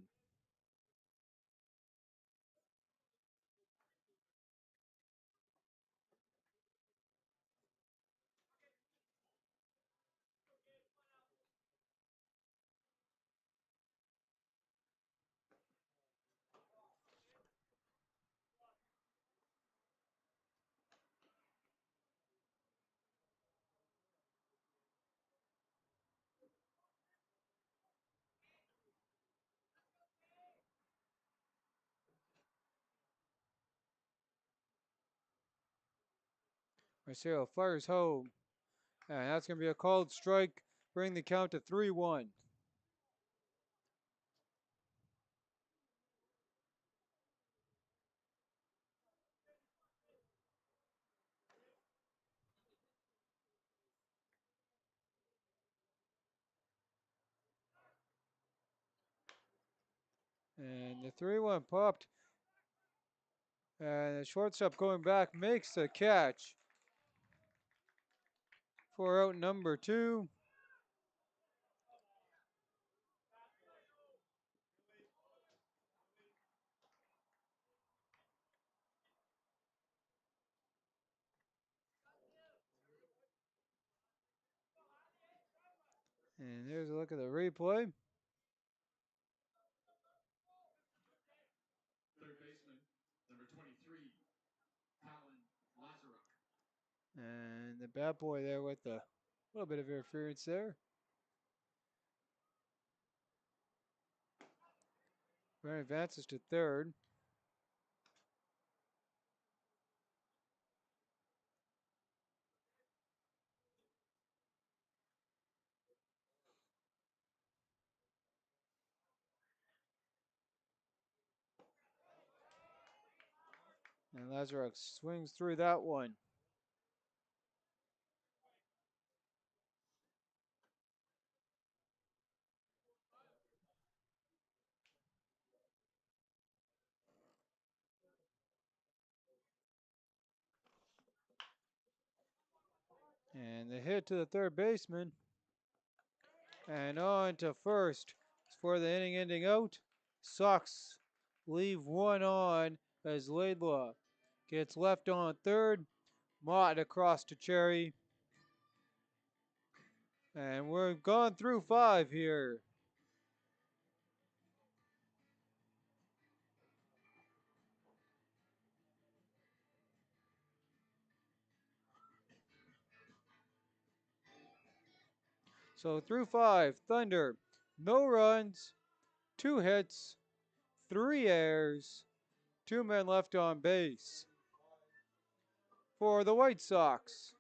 Arceo fires home. And that's going to be a called strike, bring the count to 3-1. And the 3-1 popped. And the shortstop going back makes the catch for out number 2. And here's a look at the replay. Third baseman, number 23, Alan Lazaruk. And the bat boy there with a little bit of interference there. Runner advances to third. And Lazaruk swings through that one. And the hit to the third baseman. And on to first for the inning ending out. Sox leave one on as Laidlaw gets left on third. Mott across to Cherry. And we're gone through 5 here. So through 5, Thunder, no runs, 2 hits, 3 errors, 2 men left on base. For the White Sox,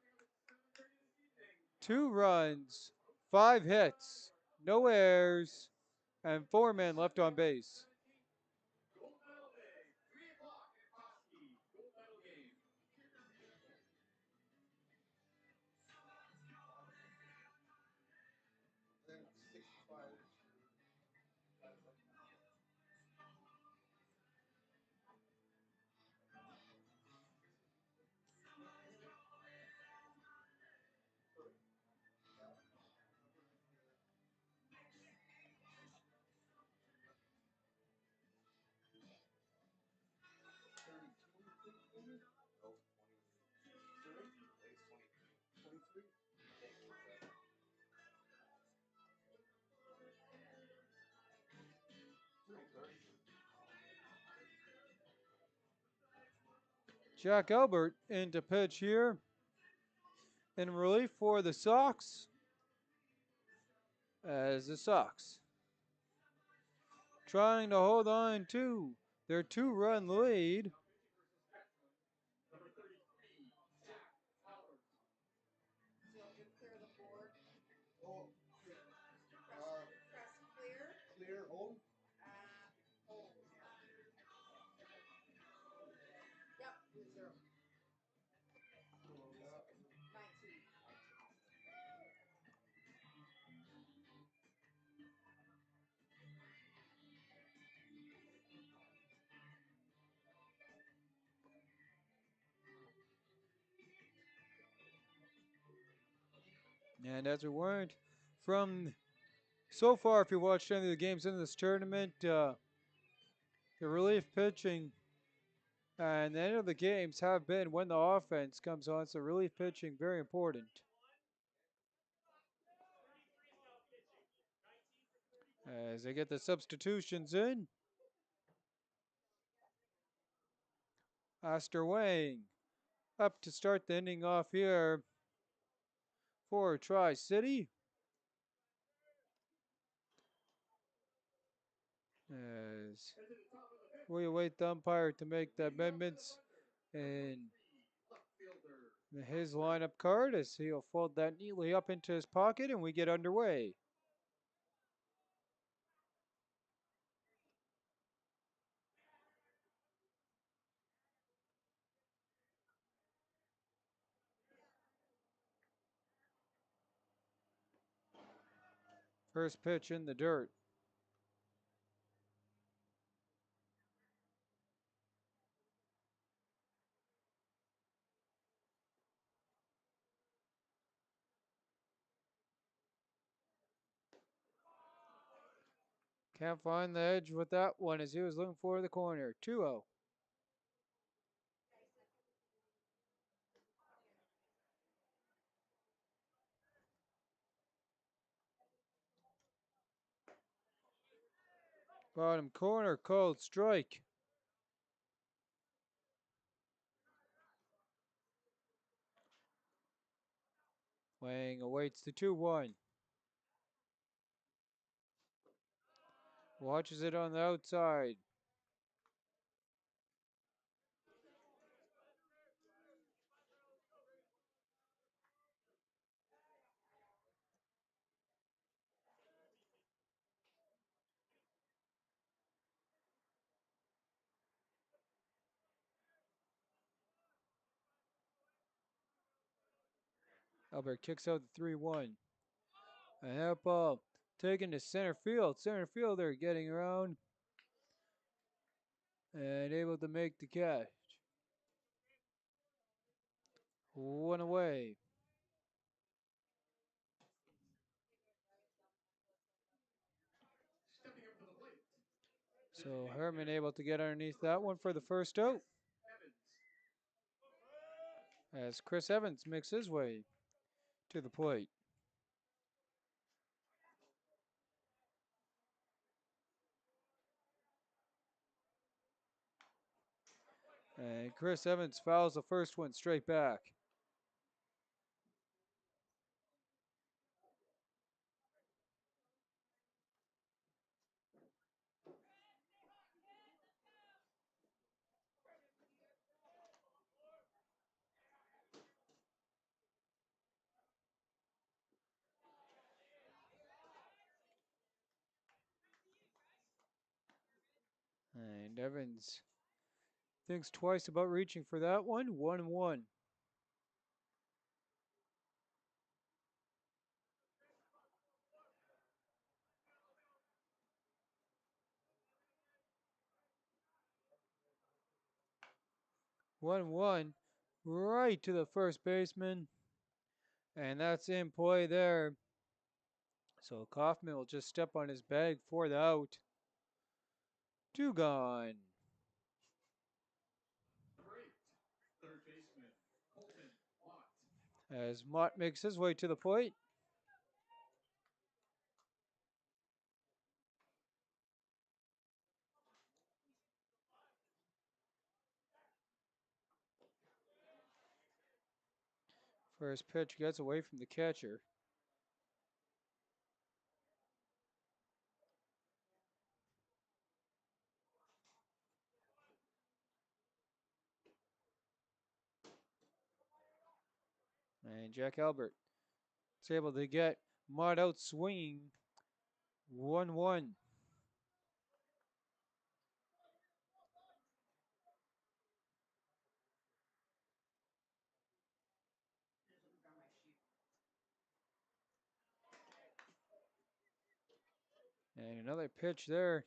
2 runs, 5 hits, no errors, and 4 men left on base. Gold medal day, 3 o'clock at Koski. Gold medal game. Then 65. Jack Albert into pitch here. In relief for the Sox. As the Sox trying to hold on to their 2-run lead. So you clear the board. Oh, Press clear. clear, hold. Hold. Yeah. Yep. 0. 19. And as we learned from so far, if you watched any of the games in this tournament, the relief pitching and the end of the games have been when the offense comes on. So relief pitching, very important. As they get the substitutions in. Astor Wang up to start the inning off here for Tri-City. As we await the umpire to make the amendments in his lineup card as he'll fold that neatly up into his pocket and we get underway. First pitch in the dirt. Can't find the edge with that one as he was looking for the corner. 2-0. Bottom corner called strike. Wang awaits the 2-1. Watches it on the outside. Albert kicks out the 3-1. And that ball taken to center field. Center fielder getting around and able to make the catch. 1 away. So Herman able to get underneath that one for the first out. As Chris Evans makes his way to the plate. And Chris Evans fouls the first one straight back. And Evans thinks twice about reaching for that one. 1-1. Right to the first baseman. And that's in play there. So Kaufman will just step on his bag for the out. 2 gone. As Mott makes his way to the plate. First pitch gets away from the catcher. And Jack Albert is able to get Mott out swinging 1-1. And another pitch there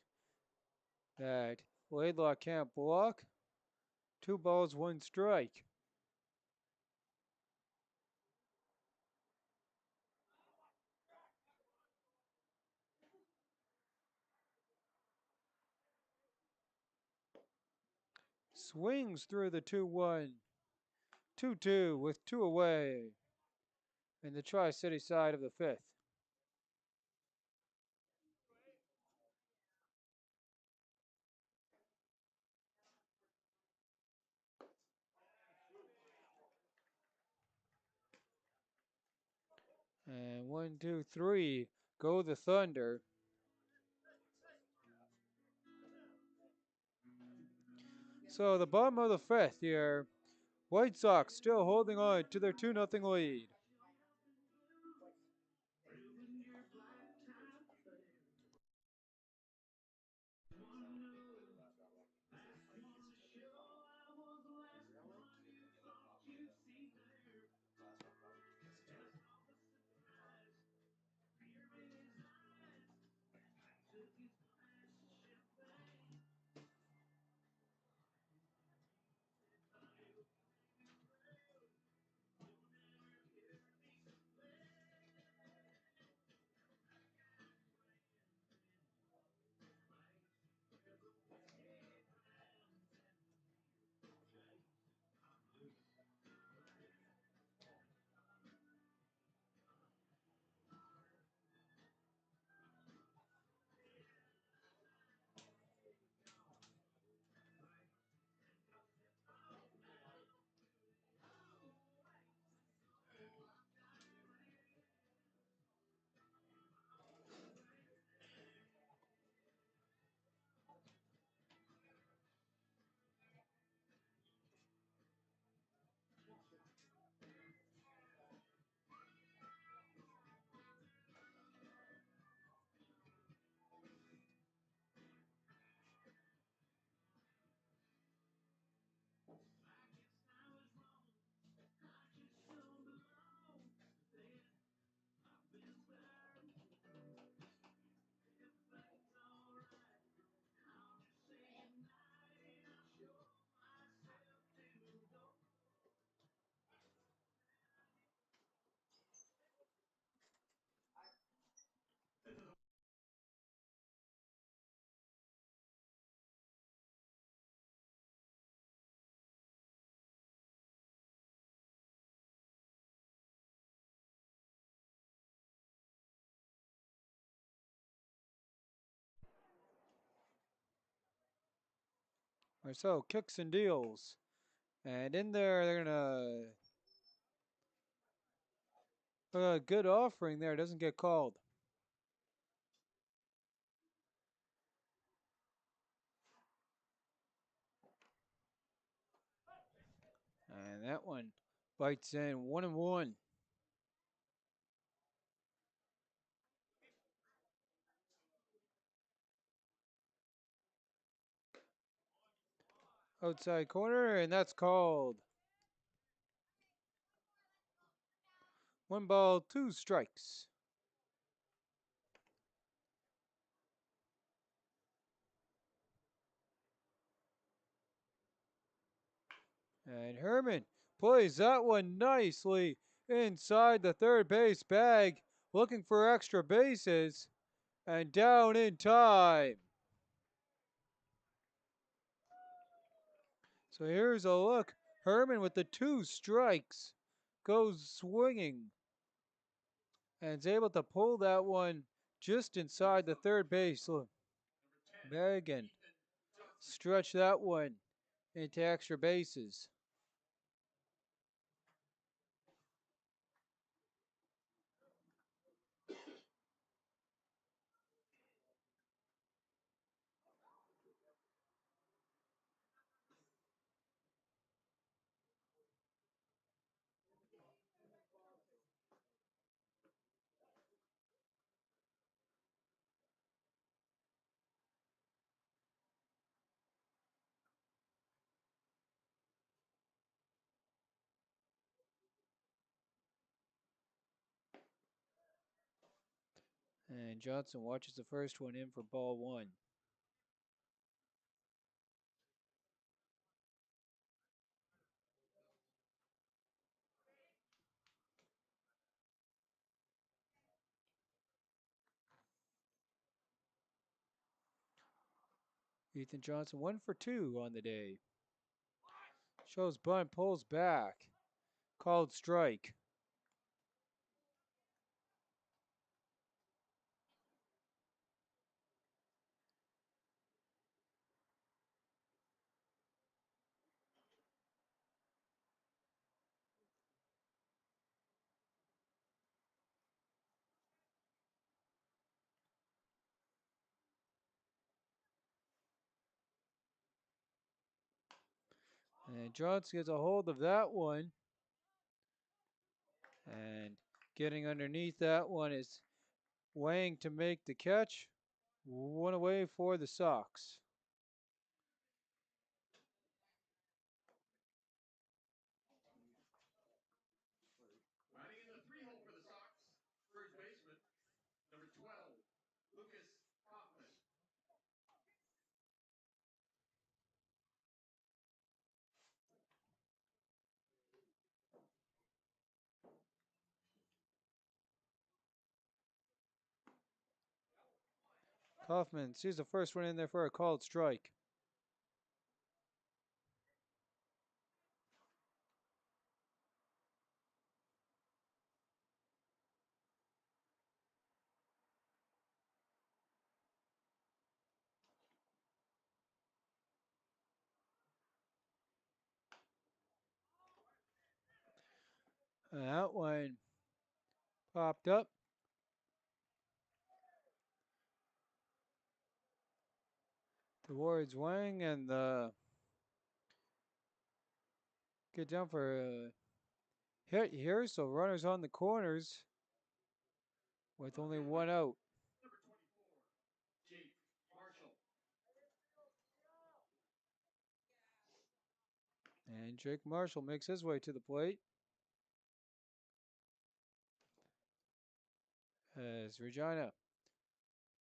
that Laidlaw can't block. 2 balls, 1 strike. Swings through the 2-1. 2-2 with 2 away in the Tri-City side of the 5th. And 1, 2, 3 go the Thunder. So the bottom of the 5th here, White Sox still holding on to their 2-0 lead. Marcel kicks and deals. And in there, they're going to... A good offering there, doesn't get called. And that one bites in 1-1. Outside corner, and that's called. 1 ball, 2 strikes. And Herman plays that one nicely inside the third base bag, looking for extra bases, and down in time. So here's a look. Herman with the 2 strikes goes swinging and is able to pull that one just inside the third base bag and stretch that one into extra bases. And Johnson watches the first one in for ball one. Ethan Johnson 1 for 2 on the day. Shows bunt, pulls back. Called strike. And Johnson gets a hold of that one. And getting underneath that one is Wang to make the catch. One away for the Sox. Batting in the 3 hole for the Sox, first baseman, number 12, Lucas Kaufman. Kaufman sees the first one in there for a called strike. And that one popped up. Towards Wang and the get down for a hit here. So runners on the corners with only one out. Number 24, Jake Marshall. And Jake Marshall makes his way to the plate. As Regina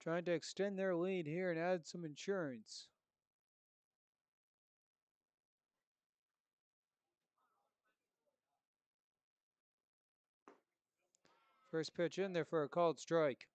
trying to extend their lead here and add some insurance. First pitch in there for a called strike.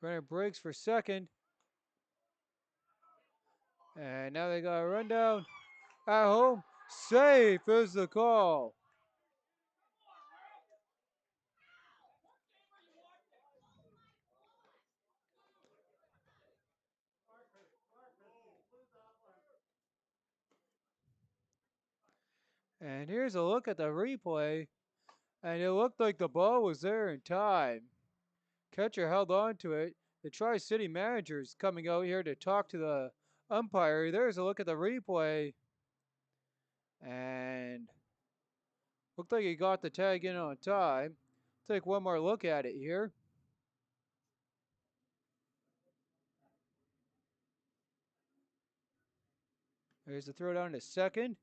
Runner breaks for second. And now they got a rundown at home. Safe is the call. And here's a look at the replay. And it looked like the ball was there in time. Catcher held on to it. The Tri-City manager is coming out here to talk to the umpire. There's a look at the replay. And looked like he got the tag in on time. Take one more look at it here. There's the throw down to second.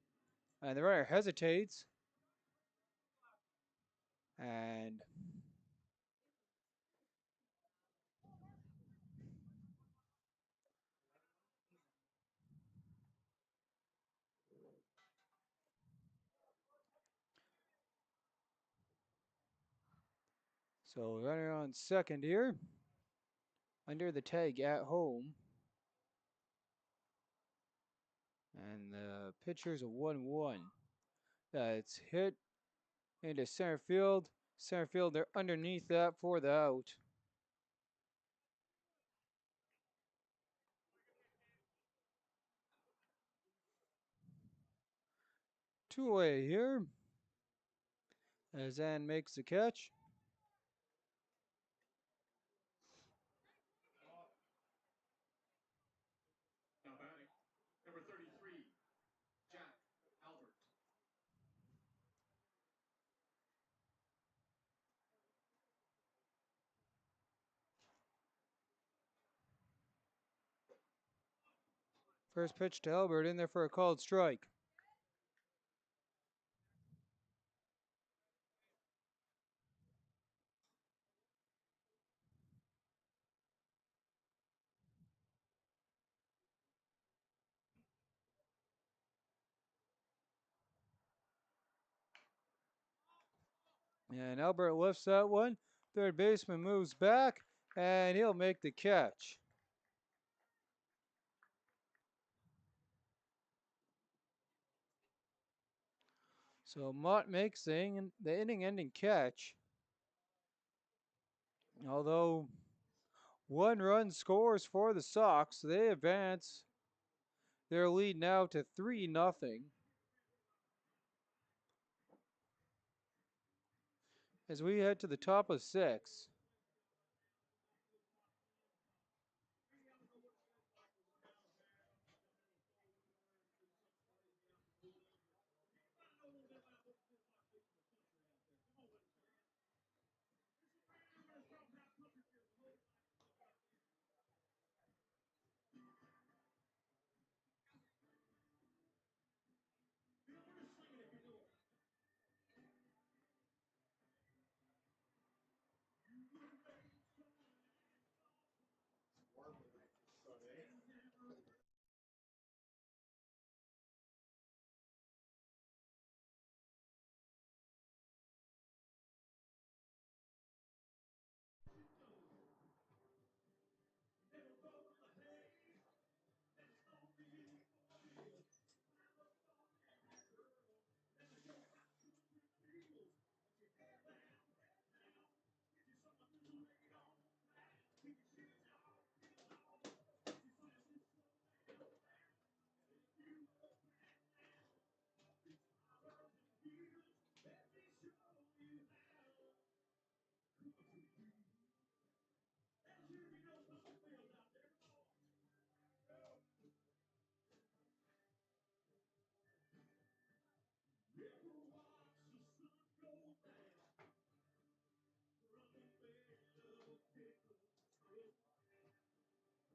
And the runner hesitates. And so runner on second here. Under the tag at home. And the pitcher's a 1-1. It's hit into center field. Center field, they're underneath that for the out. Two away here. As Ann makes the catch. Now batting, number 33, Jack Albert. First pitch to Albert in there for a called strike. And Albert lifts that one. Third baseman moves back, and he'll make the catch. So Mott makes the inning-ending catch. Although one run scores for the Sox, they advance their lead now to 3-0. As we head to the top of 6.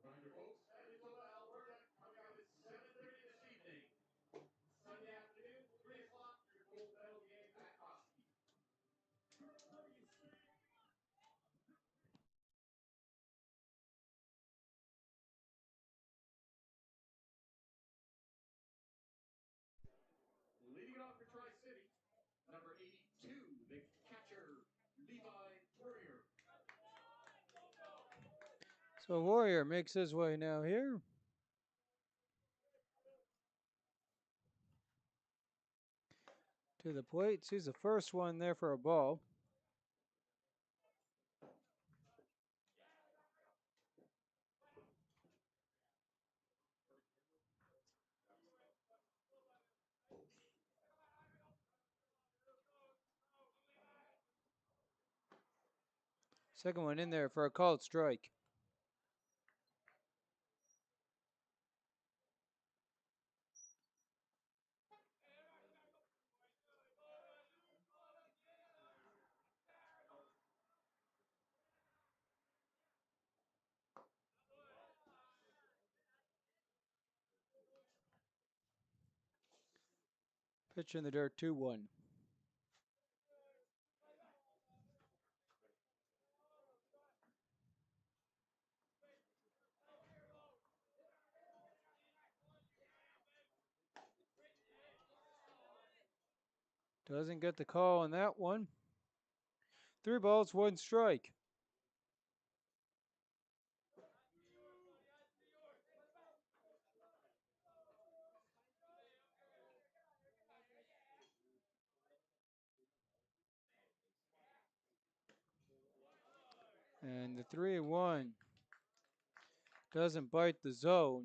Reminder, folks, Manitoba, Alberta, coming up at 7:30 this evening. Sunday afternoon, 3 o'clock, your gold medal game at Oshkosh. Leading it off for Tri-City, number 82, the catcher, Levi Warrior. So Warrior makes his way now here. To the plate, sees the first one there for a ball. Second one in there for a called strike. Pitch in the dirt, 2-1. Doesn't get the call on that one. 3 balls, 1 strike. And the 3-1 doesn't bite the zone.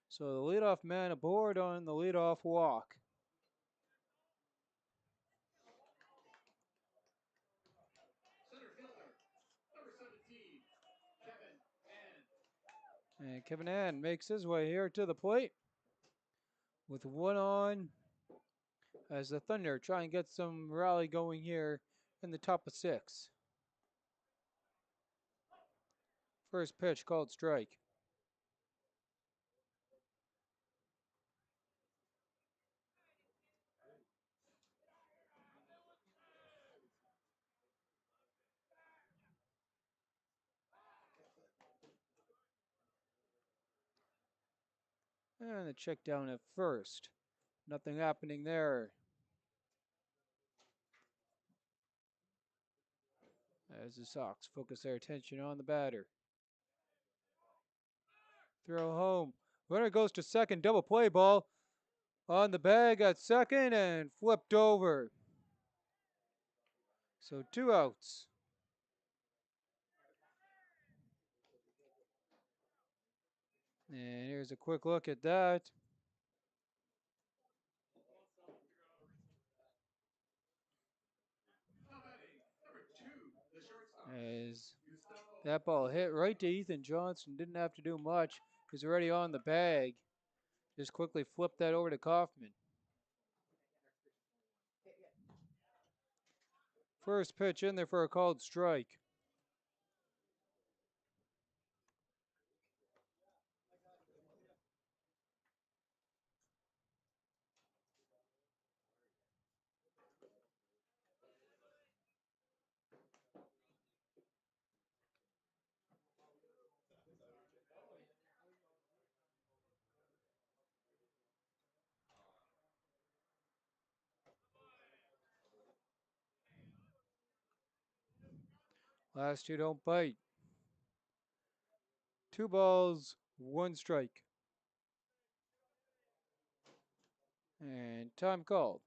So the leadoff man aboard on the leadoff walk. Center fielder, number 17, Kevin Ann. And Kevin Ann makes his way here to the plate with 1 on as the Thunder try and get some rally going here in the top of 6. First pitch called strike. And the check down at first. Nothing happening there. As the Sox focus their attention on the batter. Throw home. Runner goes to second. Double play ball on the bag at second and flipped over. So 2 outs. And here's a quick look at that. As that ball hit right to Ethan Johnson. Didn't have to do much. He's already on the bag. Just quickly flipped that over to Kaufman. First pitch in there for a called strike. Last two don't bite. 2 balls, 1 strike. And time called.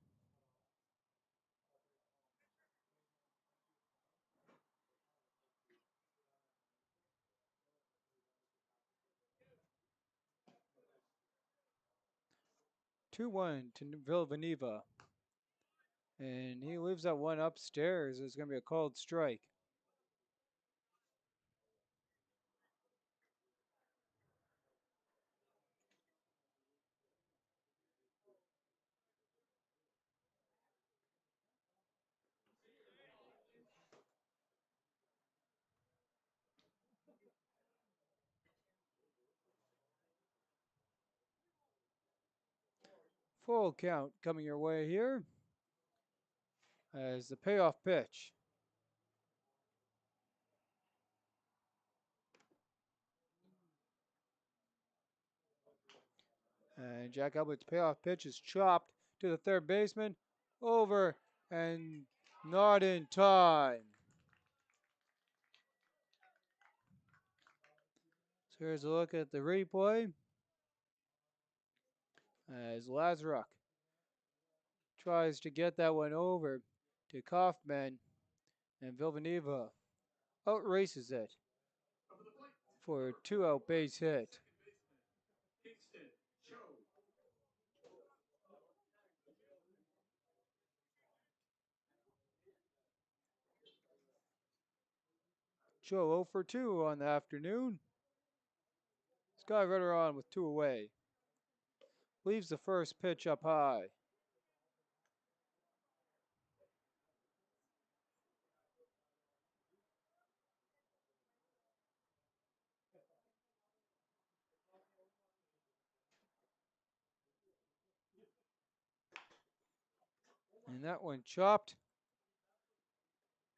Two-one to Villaneva. And he leaves that one upstairs. It's going to be a called strike. Full count coming your way here as the payoff pitch. And Jack Albert's payoff pitch is chopped to the third baseman. Over and not in time. So here's a look at the replay. As Lazaruk tries to get that one over to Kaufman, and Villaneva outraces it for a 2-out base hit. Joe 0 for 2 on the afternoon. Sky runner on with 2 away. Leaves the first pitch up high. And that one chopped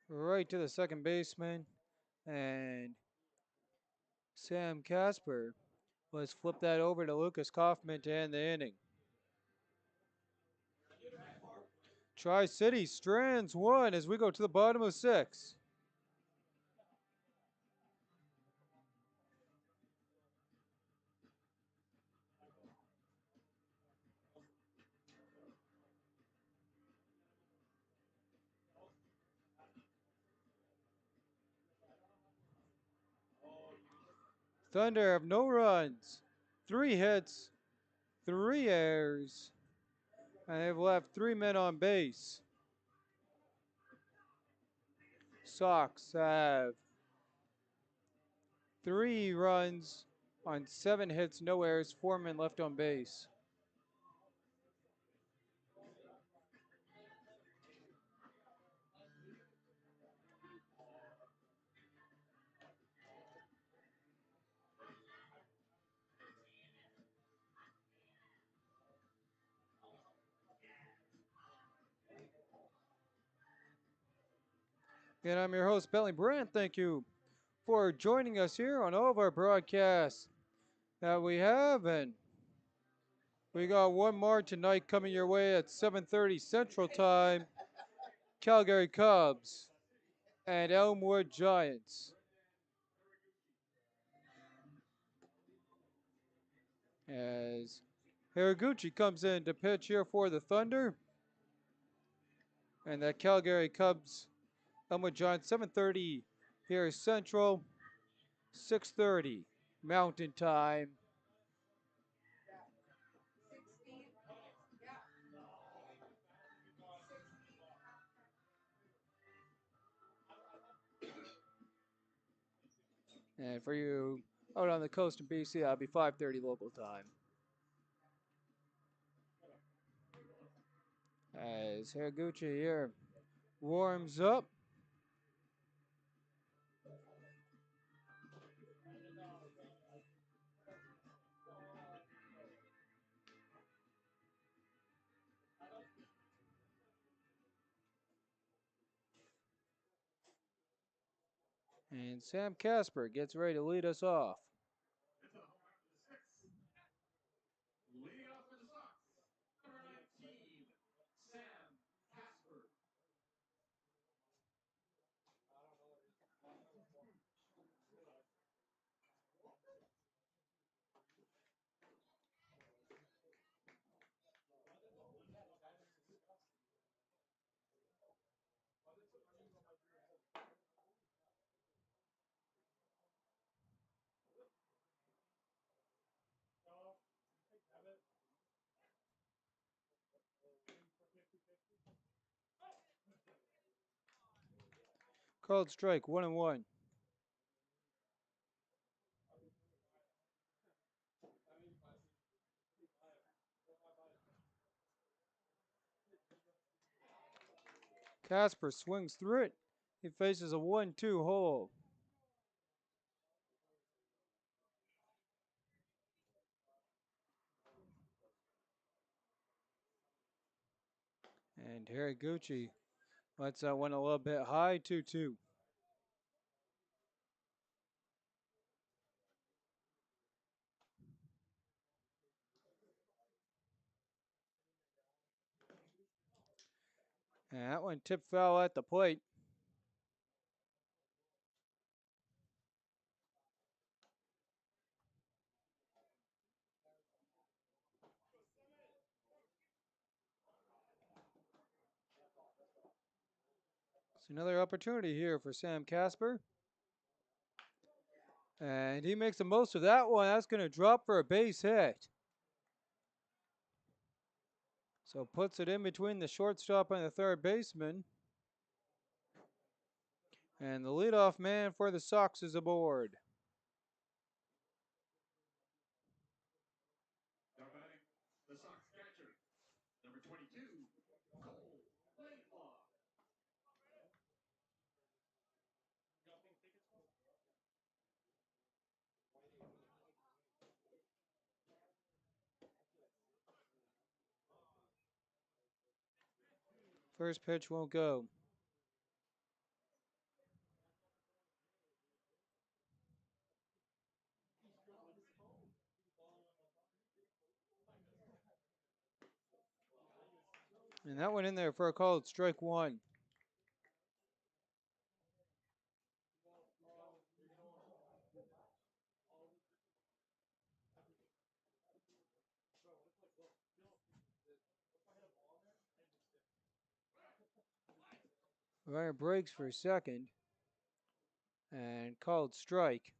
right to the second baseman. And Sam Casper was flip that over to Lucas Kaufman to end the inning. Tri-City strands 1 as we go to the bottom of 6. Thunder have no runs, 3 hits, 3 errors, and they've left 3 men on base. Sox have 3 runs on 7 hits, no errors, 4 men left on base. And I'm your host, Bentley Brandt. Thank you for joining us here on all of our broadcasts that we have. And We got one more tonight coming your way at 7:30 Central Time. Calgary Cubs and Elmwood Giants. As Hiraguchi comes in to pitch here for the Thunder. And that Calgary Cubs, Elmwood Giants, 7:30 here Central, 6:30 Mountain Time. 16. Yeah. 16. And for you out on the coast in BC, that'll be 5:30 local time. As Hiraguchi here warms up. And Sam Casper gets ready to lead us off. Leading off for the Sox, number 19, Sam Casper. Called strike, 1-1. Casper swings through it. He faces a 1-2 hole. And Hiraguchi lets that one a little bit high, 2-2. And that one tipped foul at the plate. It's another opportunity here for Sam Casper. And he makes the most of that one. That's going to drop for a base hit. So puts it in between the shortstop and the third baseman. And the leadoff man for the Sox is aboard. Now batting, the Sox catcher, number 22, Cole Laidlaw. First pitch won't go. And that went in there for a called strike one. Runner breaks for a second. And called strike.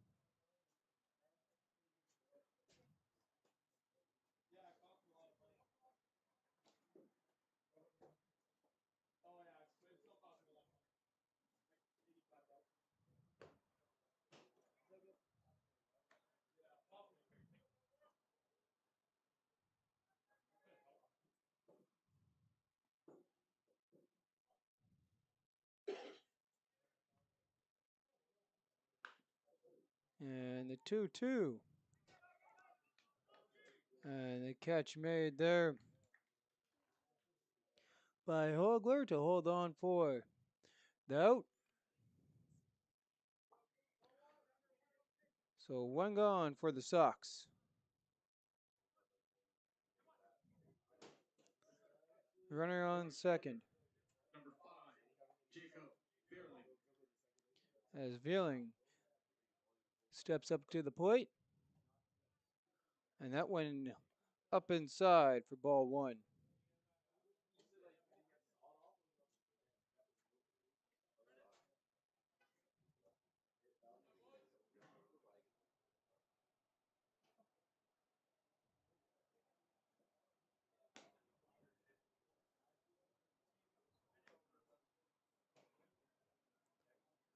And the 2-2. And the catch made there by Hogler to hold on for the out. So one gone for the Sox. Runner on second. As Veerling steps up to the plate. And that went up inside for ball one.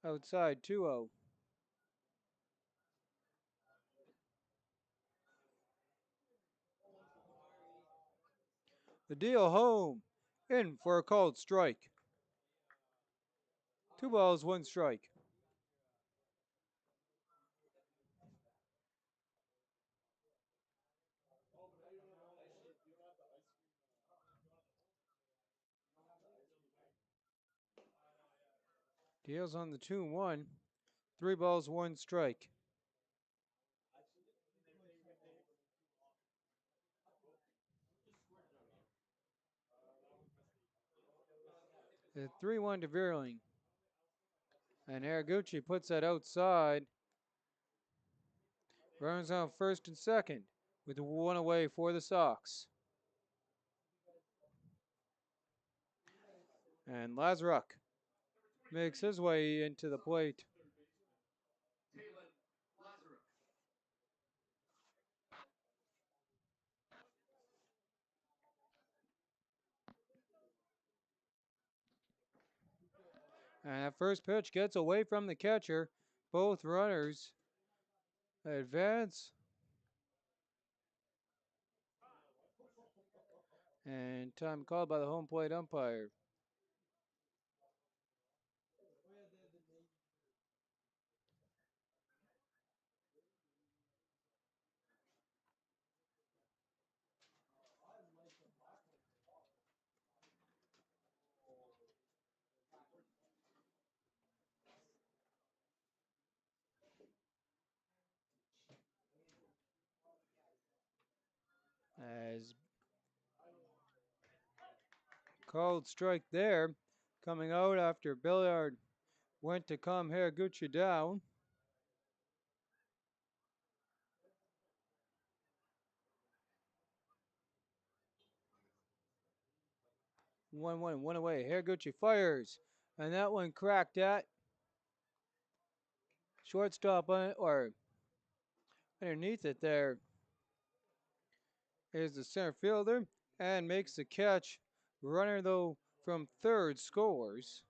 Outside 2-0. The deal home. In for a called strike. 2 balls, 1 strike. Deals on the 2-1. 3 balls, 1 strike. The 3-1 to Veerling. And Haraguchi puts that outside. Runners on first and second with 1 away for the Sox. And Lazaruk makes his way into the plate. And that first pitch gets away from the catcher. Both runners advance. And time called by the home plate umpire. As called strike there, coming out after Billiard went to calm Haraguchi down. One away. Haraguchi fires, and that one cracked at shortstop or underneath it. There is the center fielder and makes the catch. Runner though from third scores.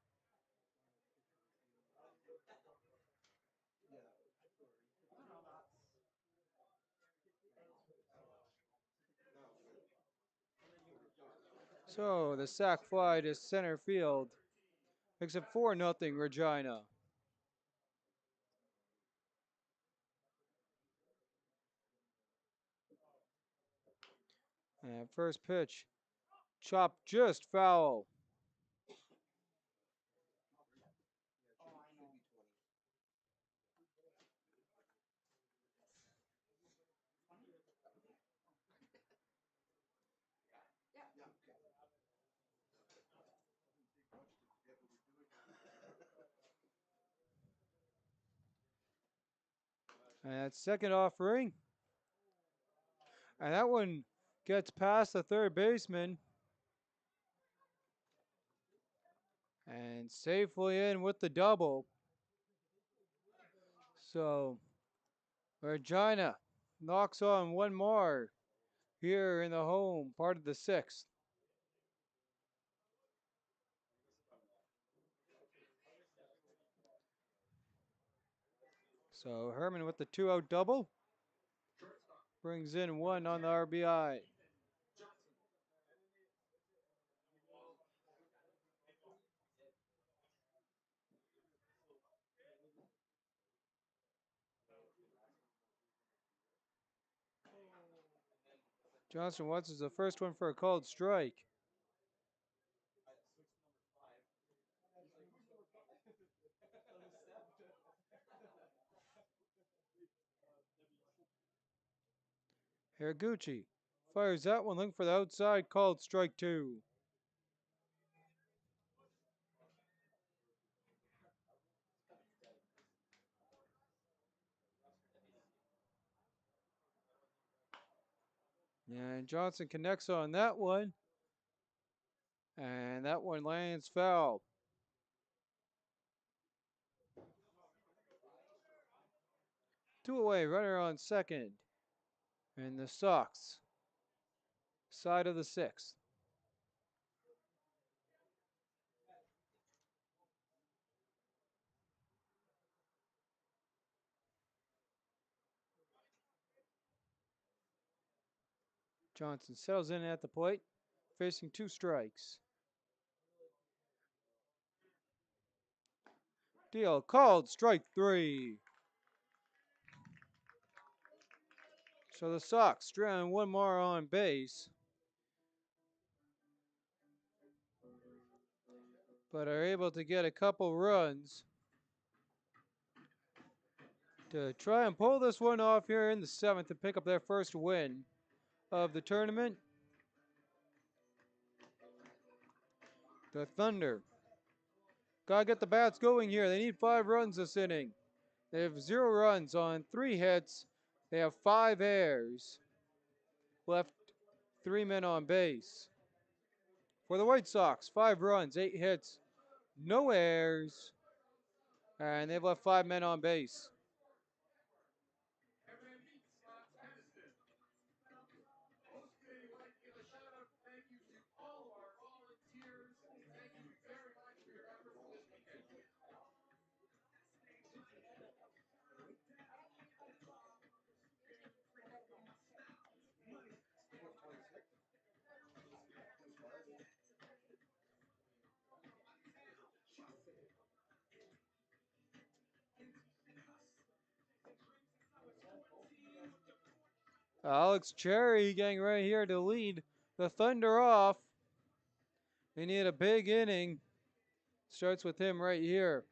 So the sac fly to center field makes it 4-0 Regina. And first pitch, chopped just foul. And that's second offering. And that one gets past the third baseman. And safely in with the double. So Regina knocks on one more here in the home part of the sixth. So Herman with the 2-out double brings in 1 on the RBI. Johnson watches the first one for a called strike. Haraguchi fires that one, looking for the outside, called strike 2. And Johnson connects on that one. And that one lands foul. Two away, runner on second. And the Sox side of the sixth. Johnson settles in at the plate, facing two strikes. Deal called, strike three. So the Sox strand one more on base, but are able to get a couple runs to try and pull this one off here in the seventh to pick up their first win of the tournament. The Thunder gotta get the bats going here. They need 5 runs this inning. They have 0 runs on 3 hits. They have 5 errors. Left 3 men on base. For the White Sox, 5 runs, 8 hits, no errors, and they've left 5 men on base. Alex Cherry getting right here to lead the Thunder off. They need a big inning. Starts with him right here.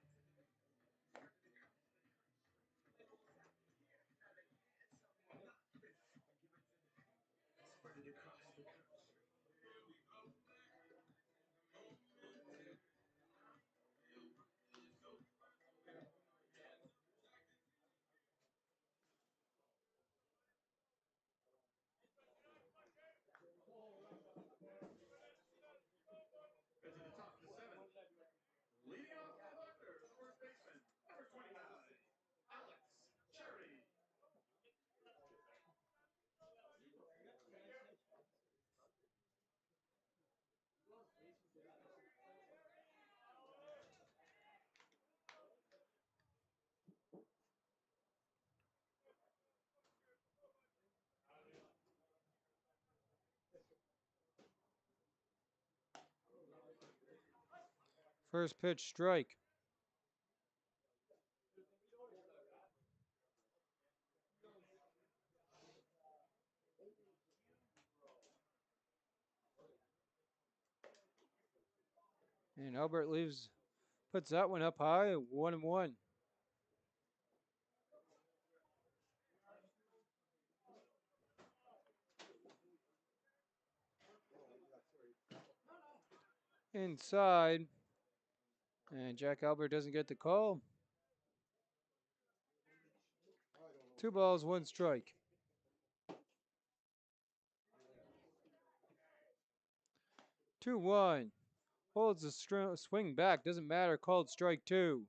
First pitch strike. And Albert puts that one up high, 1-1. Inside. And Jack Albert doesn't get the call. 2 balls, 1 strike. 2-1. Holds the swing back. Doesn't matter. Called strike 2.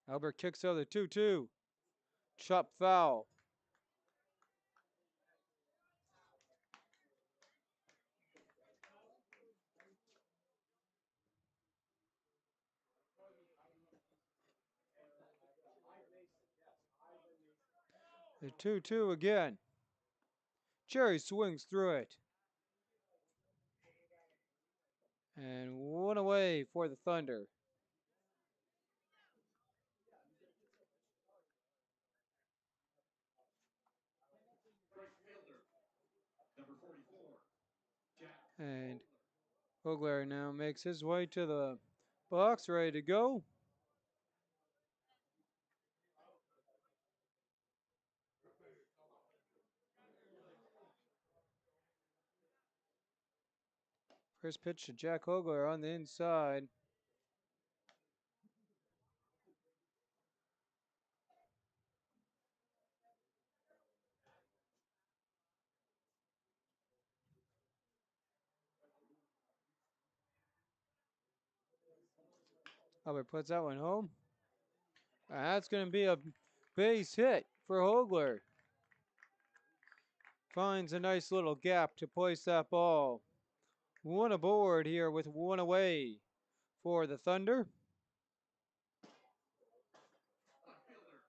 Albert kicks out the 2-2. Chop foul. The 2-2 again. Cherry swings through it. And 1 away for the Thunder. And Vogler now makes his way to the box, ready to go. First pitch to Jack Hogler on the inside. Albert puts that one home. That's going to be a base hit for Hogler. Finds a nice little gap to place that ball. One aboard here with one away for the Thunder. Outfielder,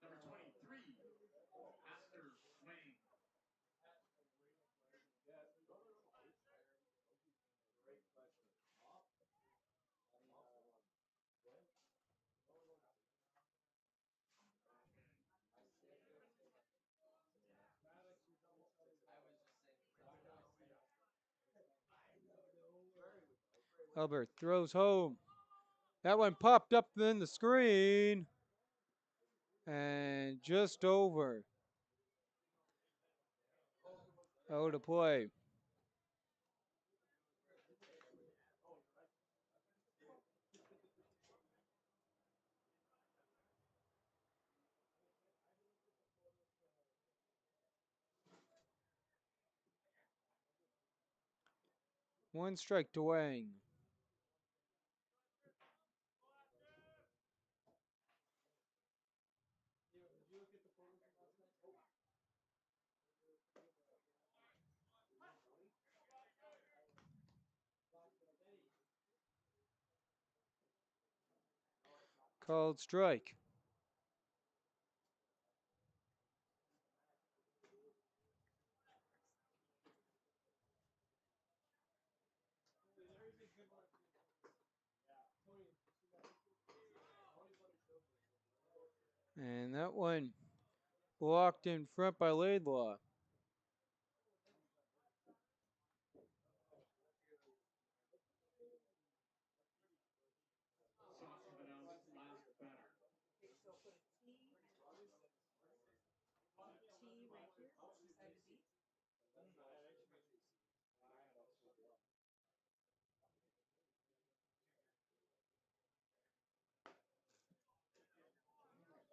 number 23, Astor Wayne. Albert throws home. That one popped up in the screen. And just over. Out to play. One strike to Wang. Called strike. And that one blocked in front by Laidlaw. Sox have announced last batter. Okay, so put a T right here beside the B.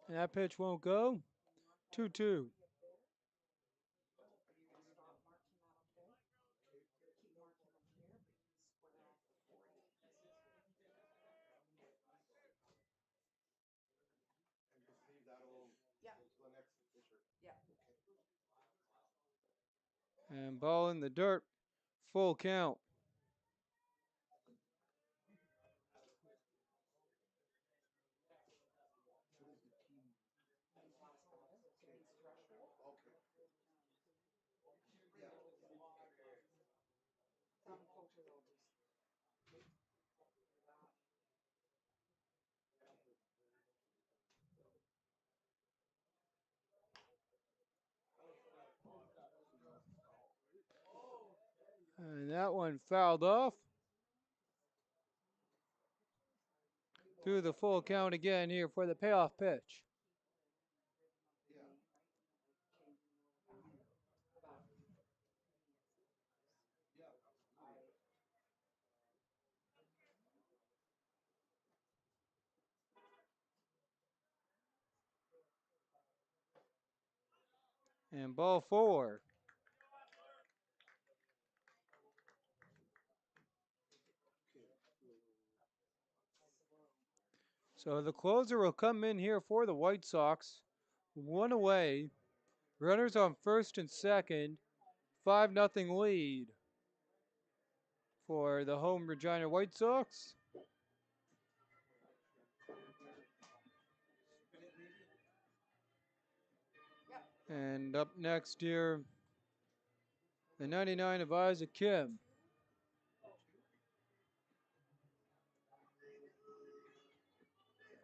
And that pitch won't go. 2-2. Are you gonna stop marking that up there? Keep marking up here, but you square off the 40. And just leave that all Yeah. to the next pitcher. Yeah. And ball in the dirt. Full count. What is the team? Today's threshold. Okay. Yeah. Some coaches will just And that one fouled off. Through the full count again here for the payoff pitch. Yeah. Yeah. And ball 4. So the closer will come in here for the White Sox. One away. Runners on first and second. 5-0 lead for the home Regina White Sox. Yep. And up next here, the 99 of Isaac Kim.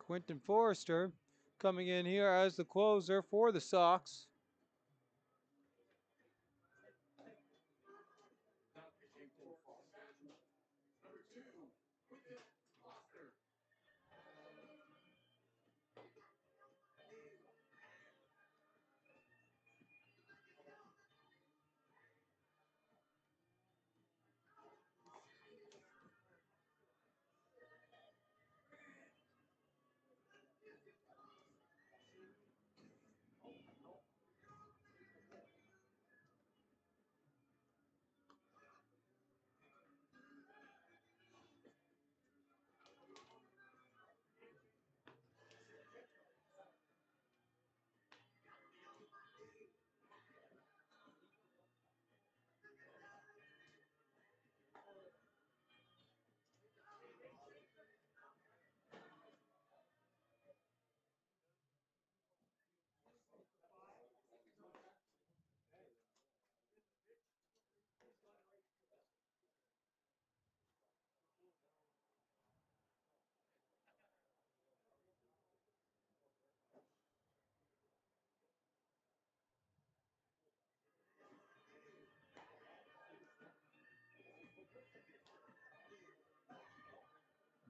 Quentin Forrester coming in here as the closer for the Sox. Now pitching for Foster, number 2, Quentin Foster.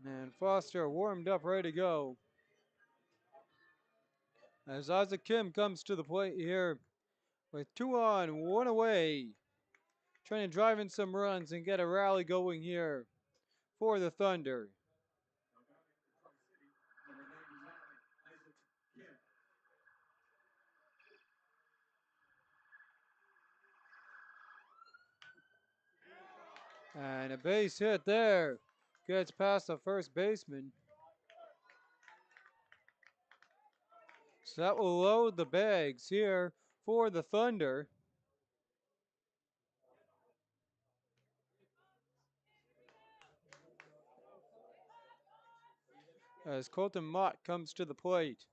And Foster warmed up, ready to go. As Isaac Kim comes to the plate here with 2 on, 1 away. Trying to drive in some runs and get a rally going here for the Thunder. And a base hit there. Gets past the first baseman. So that will load the bags here for the Thunder. As Colton Mott comes to the plate.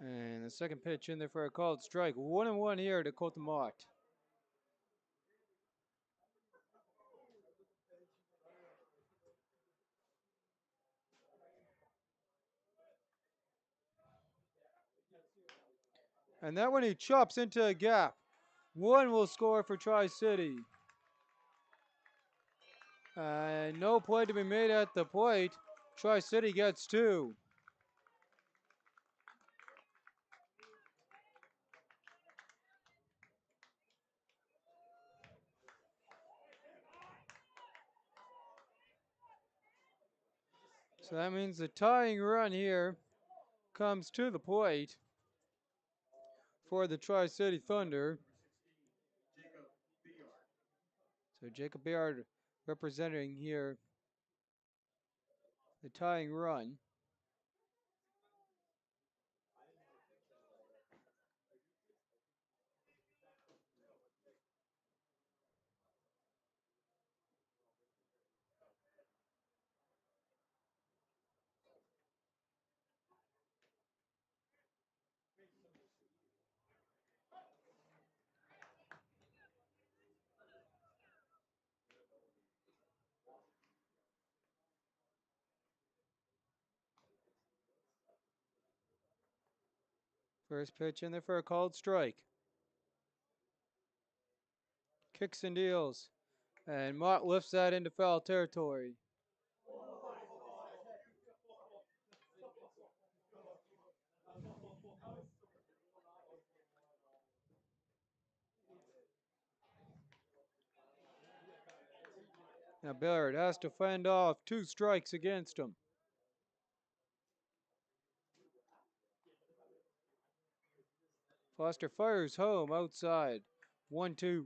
And the second pitch in there for a called strike. 1-1 here to Colton Mott. And that one he chops into a gap. One will score for Tri-City. No play to be made at the plate. Tri-City gets 2. So that means the tying run here comes to the plate for the Tri-City Thunder. So Jacob Bayard representing here the tying run. First pitch in there for a called strike. Kicks and deals. And Mott lifts that into foul territory. Now Bayard has to fend off 2 strikes against him. Foster fires home outside. 1-2.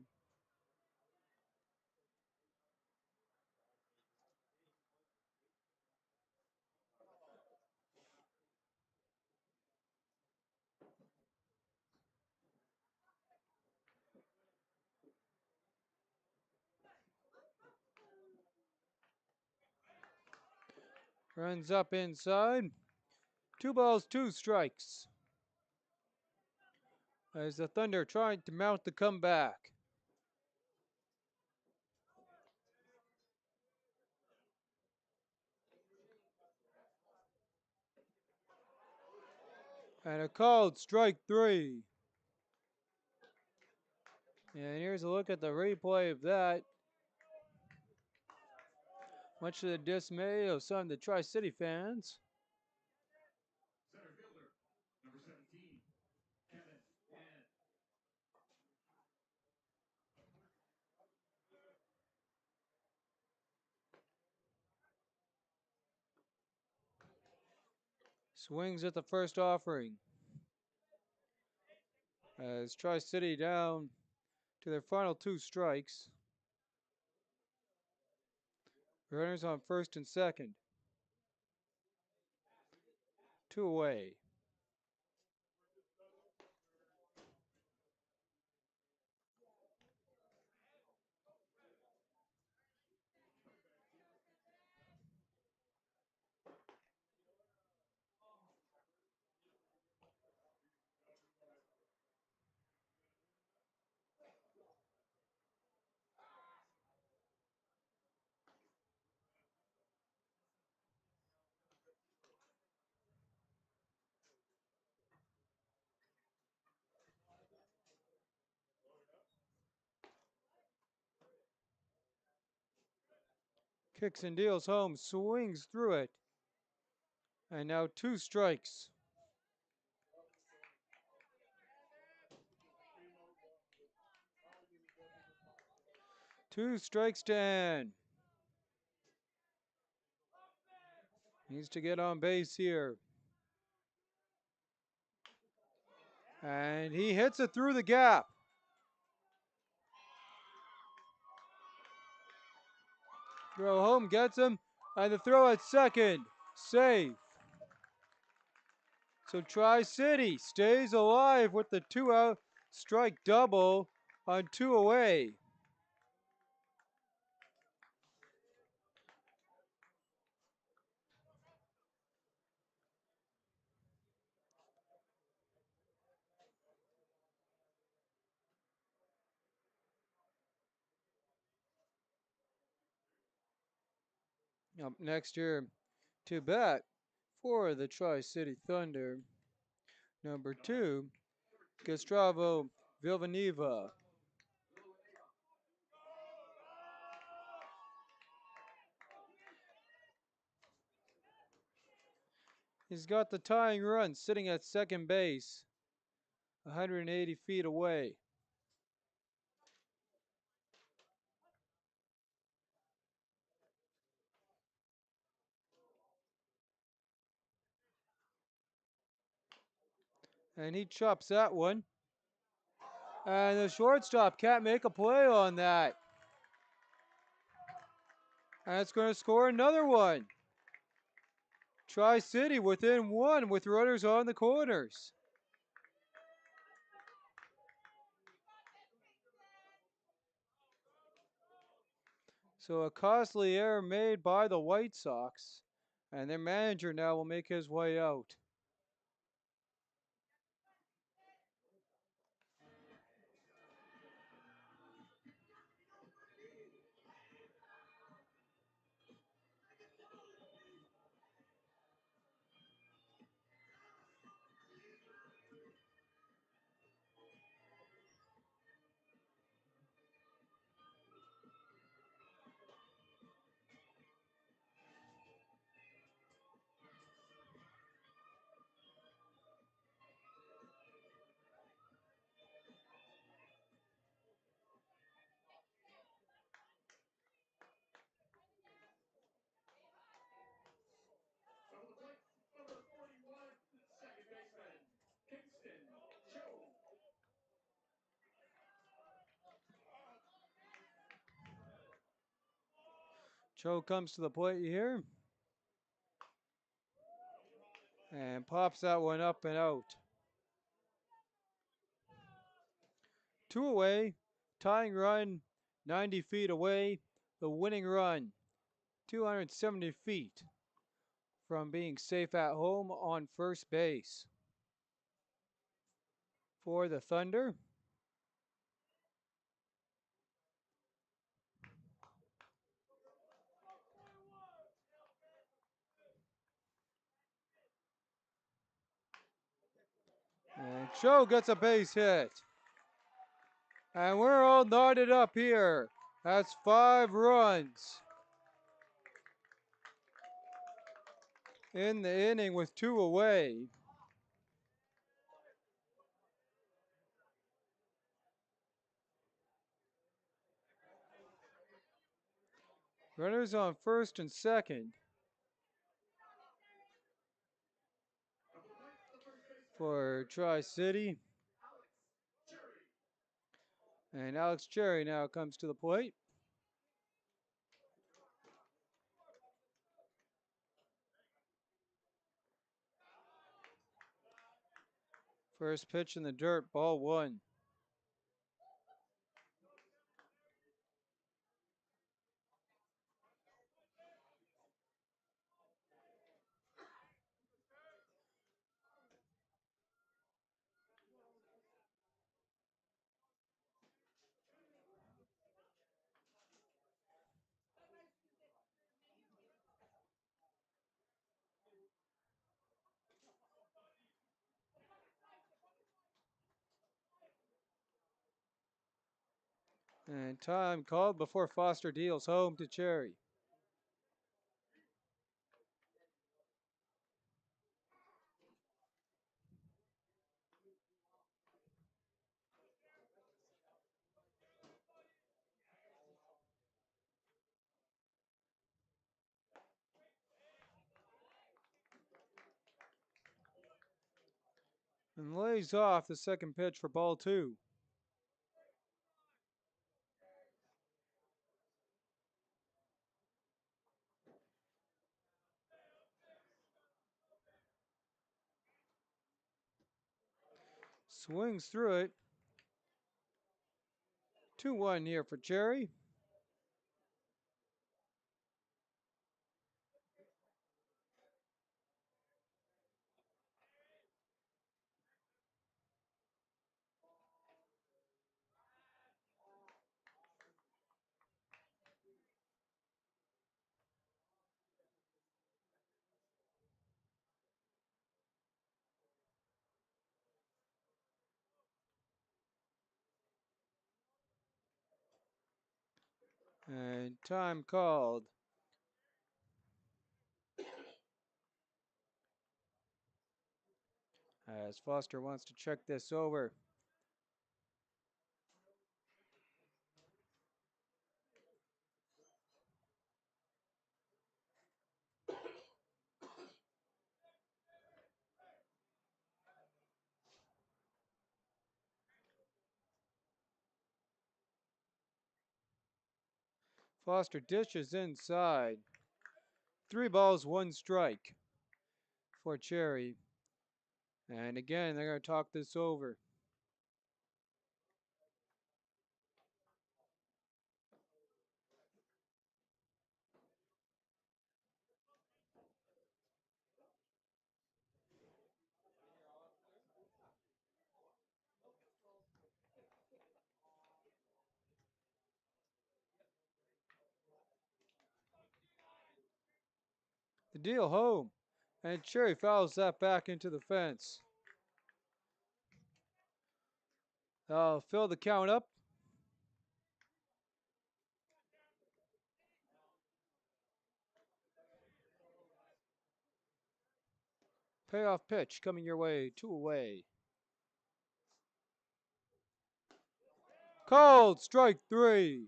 Runs up inside. 2 balls, 2 strikes. As the Thunder trying to mount the comeback. And a called strike 3. And here's a look at the replay of that. Much to the dismay of some of the Tri-City fans. Swings at the first offering. As Tri-City down to their final 2 strikes. Runners on first and second. 2 away. Kicks and deals home, swings through it. And now 2 strikes. Two strikes, Dan. Needs to get on base here. And he hits it through the gap. Throw home gets him. And the throw at second. Safe. So Tri-City stays alive with the 2-out strike double on 2 away. Up next here to bat for the Tri-City Thunder, number 2, Gustavo Villanueva. He's got the tying run sitting at second base, 180 feet away. And he chops that one. And the shortstop can't make a play on that. And it's going to score another one. Tri-City within 1 with runners on the corners. So a costly error made by the White Sox. And their manager now will make his way out. Cho comes to the plate here. And pops that one up and out. 2 away, tying run 90 feet away, the winning run 270 feet from being safe at home on first base. For the Thunder, and Cho gets a base hit. And we're all knotted up here. That's 5 runs in the inning with 2 away. Runners on first and second for Tri-City. And Alex Cherry now comes to the plate. First pitch in the dirt, ball 1. And time called before Foster deals home to Cherry. and lays off the second pitch for ball 2. Swings through it. 2-1 here for Cherry. And time called. As Foster wants to check this over. Foster dishes inside. 3 balls, 1 strike for Cherry. And again, they're going to talk this over. The deal home. And Cherry fouls that back into the fence. I'll fill the count up. Payoff pitch coming your way, 2 away. Called strike 3.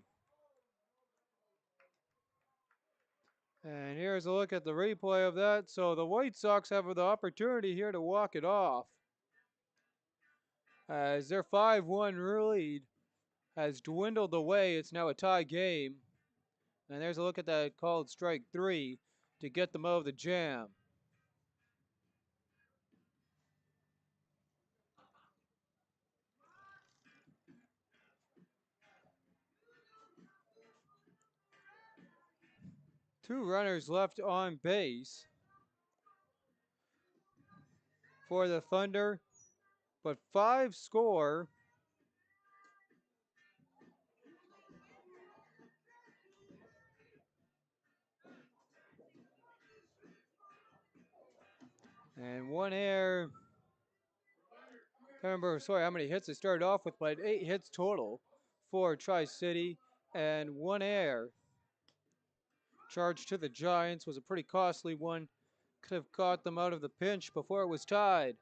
And here's a look at the replay of that. So the White Sox have the opportunity here to walk it off, as their 5-1 lead has dwindled away. It's now a tie game. And there's a look at that called strike 3 to get them out of the jam. Two runners left on base for the Thunder, but 5 score. And 1 error. Can't remember, sorry, how many hits they started off with, but 8 hits total for Tri-City, and 1 error. Charge to the Giants was a pretty costly one. Could have caught them out of the pinch before it was tied.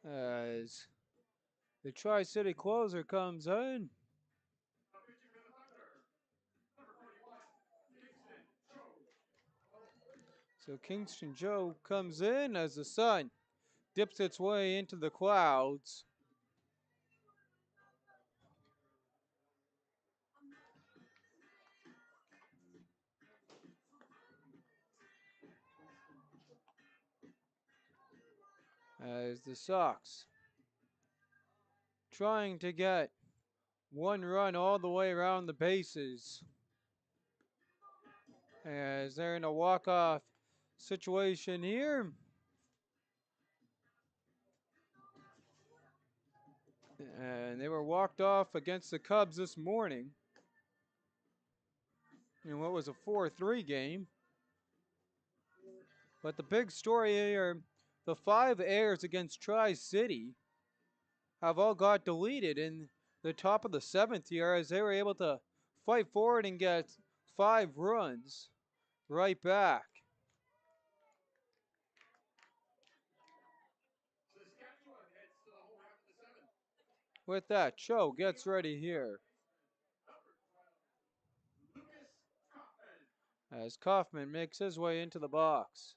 As the Tri-City closer comes in. So Kingston Joe comes in as the sun dips its way into the clouds. As the Sox trying to get 1 run all the way around the bases, as they're in a walk-off situation here. And they were walked off against the Cubs this morning in what was a 4-3 game. But the big story here, the 5 errors against Tri-City have all got deleted in the top of the 7th here, as they were able to fight forward and get 5 runs right back. With that, Cho gets ready here. As Kaufman makes his way into the box.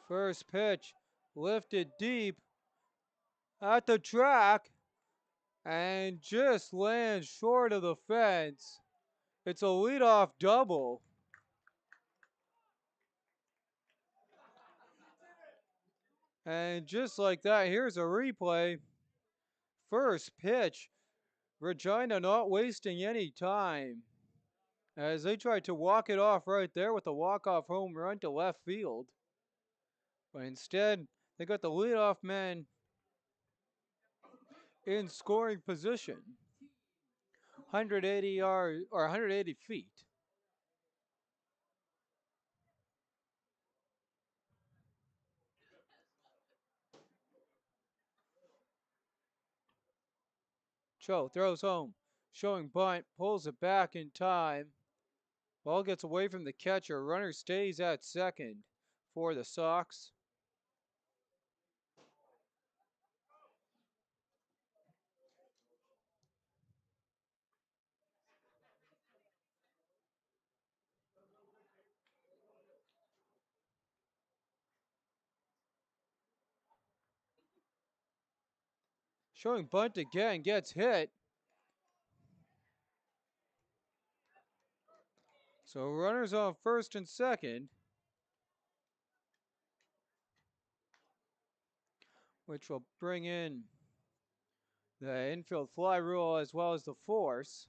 First pitch lifted deep at the track and just lands short of the fence. It's a leadoff double. And just like that, here's a replay. First pitch, Regina not wasting any time as they tried to walk it off right there with a walk-off home run to left field. But instead, they got the leadoff man in scoring position. 180 yards or 180 feet. Cho throws home, showing bunt, pulls it back in time. Ball gets away from the catcher. Runner stays at second for the Sox. Showing bunt again, gets hit. So runners on first and second, which will bring in the infield fly rule as well as the force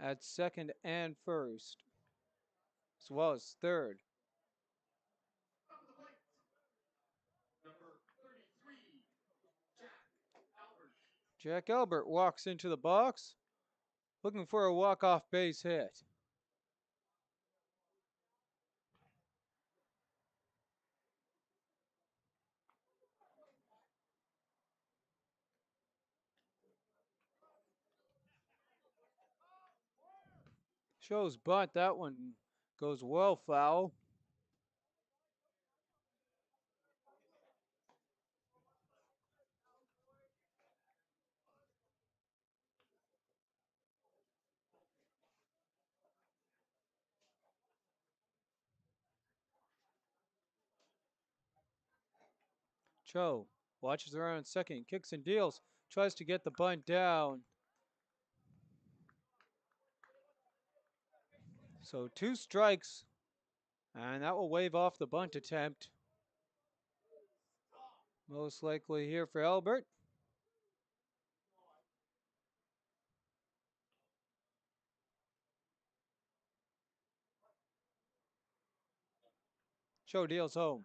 at second and first, as well as third. Jack Albert walks into the box, looking for a walk-off base hit. Shows bunt, that one goes well foul. Cho watches around second, kicks and deals, tries to get the bunt down. So 2 strikes, and that will wave off the bunt attempt. Most likely here for Albert. Cho deals home.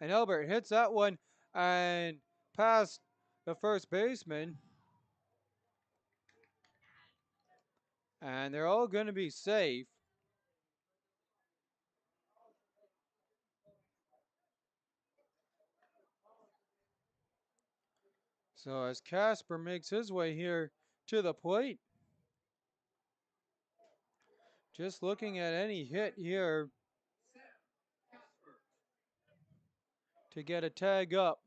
And Albert hits that one and past the first baseman. And they're all going to be safe. So as Casper makes his way here to the plate, just looking at any hit here to get a tag up.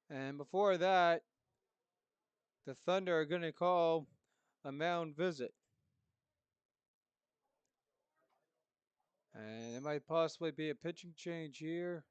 And before that, the Thunder are going to call a mound visit. And it might possibly be a pitching change here.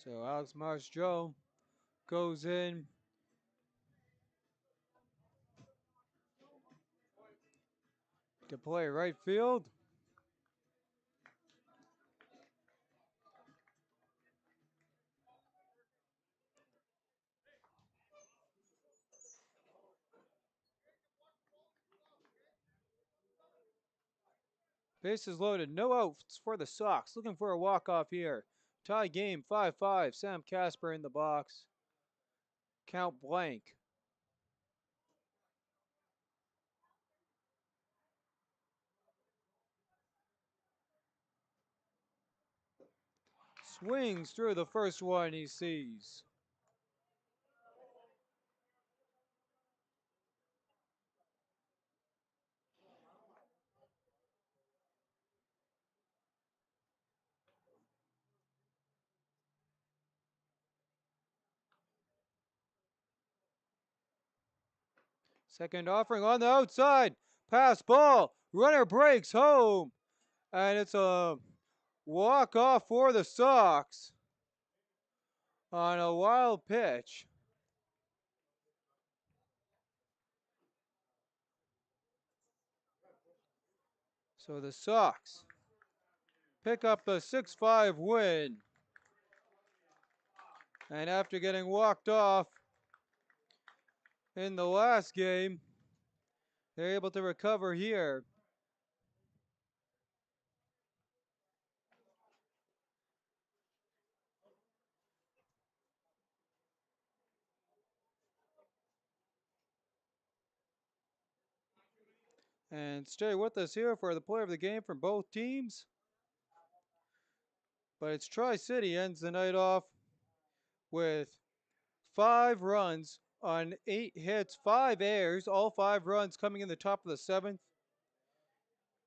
So Alex Marshall goes in. To play right field. Bases loaded, no outs for the Sox. Looking for a walk-off here. Tie game 5-5. Sam Casper in the box. Count blank. Swings through the first one he sees. Second offering on the outside. Pass ball. Runner breaks home. And it's a walk-off for the Sox on a wild pitch. So the Sox pick up the 6-5 win. And after getting walked off in the last game, they're able to recover here. And stay with us here for the player of the game from both teams. But it's Tri-City ends the night off with 5 runs on 8 hits, 5 errors, all 5 runs coming in the top of the 7th.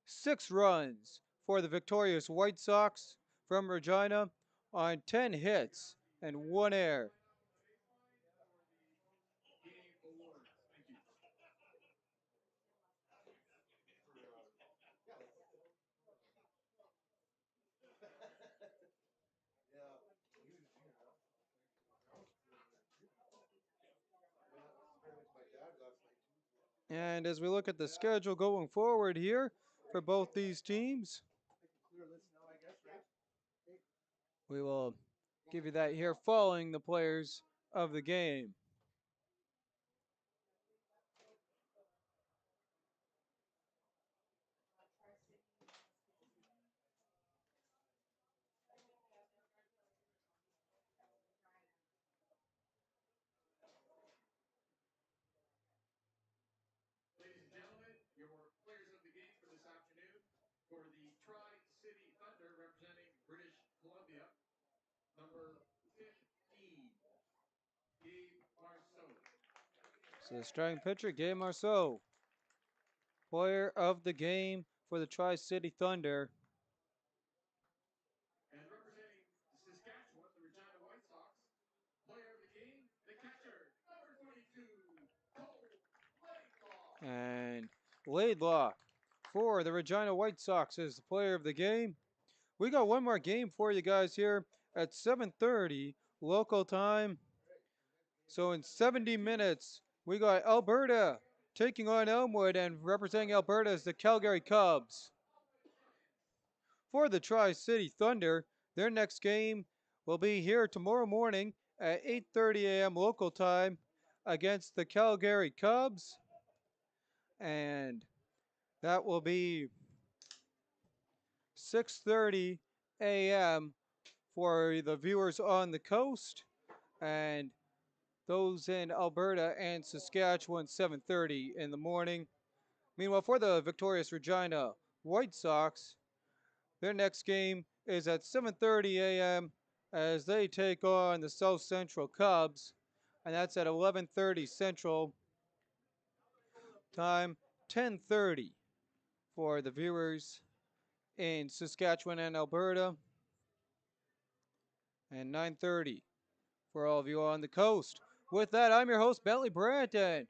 6 runs for the victorious White Sox from Regina on 10 hits and 1 error. And as we look at the schedule going forward here for both these teams, we will give you that here following the players of the game. Ladies and gentlemen, your players of the game for this afternoon. For the Tri-City Thunder representing British Columbia, number 15, Gabe Marceau. So the starting pitcher, Gabe Marceau, player of the game for the Tri-City Thunder. And representing Saskatchewan, the Regina White Sox, player of the game, the catcher, number 22, Cole Laidlaw. And Laidlaw for the Regina White Sox is the player of the game. We got one more game for you guys here at 7:30 local time. So in 70 minutes, we got Alberta taking on Elmwood, and representing Alberta is the Calgary Cubs. For the Tri-City Thunder, their next game will be here tomorrow morning at 8:30 a.m. local time against the Calgary Cubs. And that will be 6:30 a.m. for the viewers on the coast, and those in Alberta and Saskatchewan 7:30 in the morning. Meanwhile, for the victorious Regina White Sox, their next game is at 7:30 a.m. as they take on the South Central Cubs, and that's at 11:30 Central time, 10:30 for the viewers in Saskatchewan and Alberta, and 9:30 for all of you on the coast. With that, I'm your host, Bentley Branton.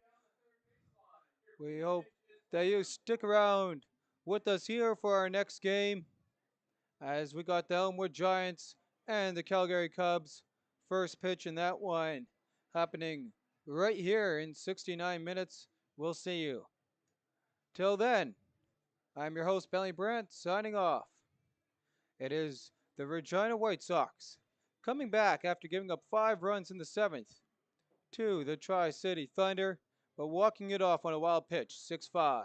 We hope that you stick around with us here for our next game, as we got the Elmwood Giants and the Calgary Cubs. First pitch in that one happening right here in 69 minutes. We'll see you. Till then, I'm your host, Bentley Brandt, signing off. It is the Regina White Sox coming back after giving up 5 runs in the 7th to the Tri-City Thunder, but walking it off on a wild pitch, 6-5.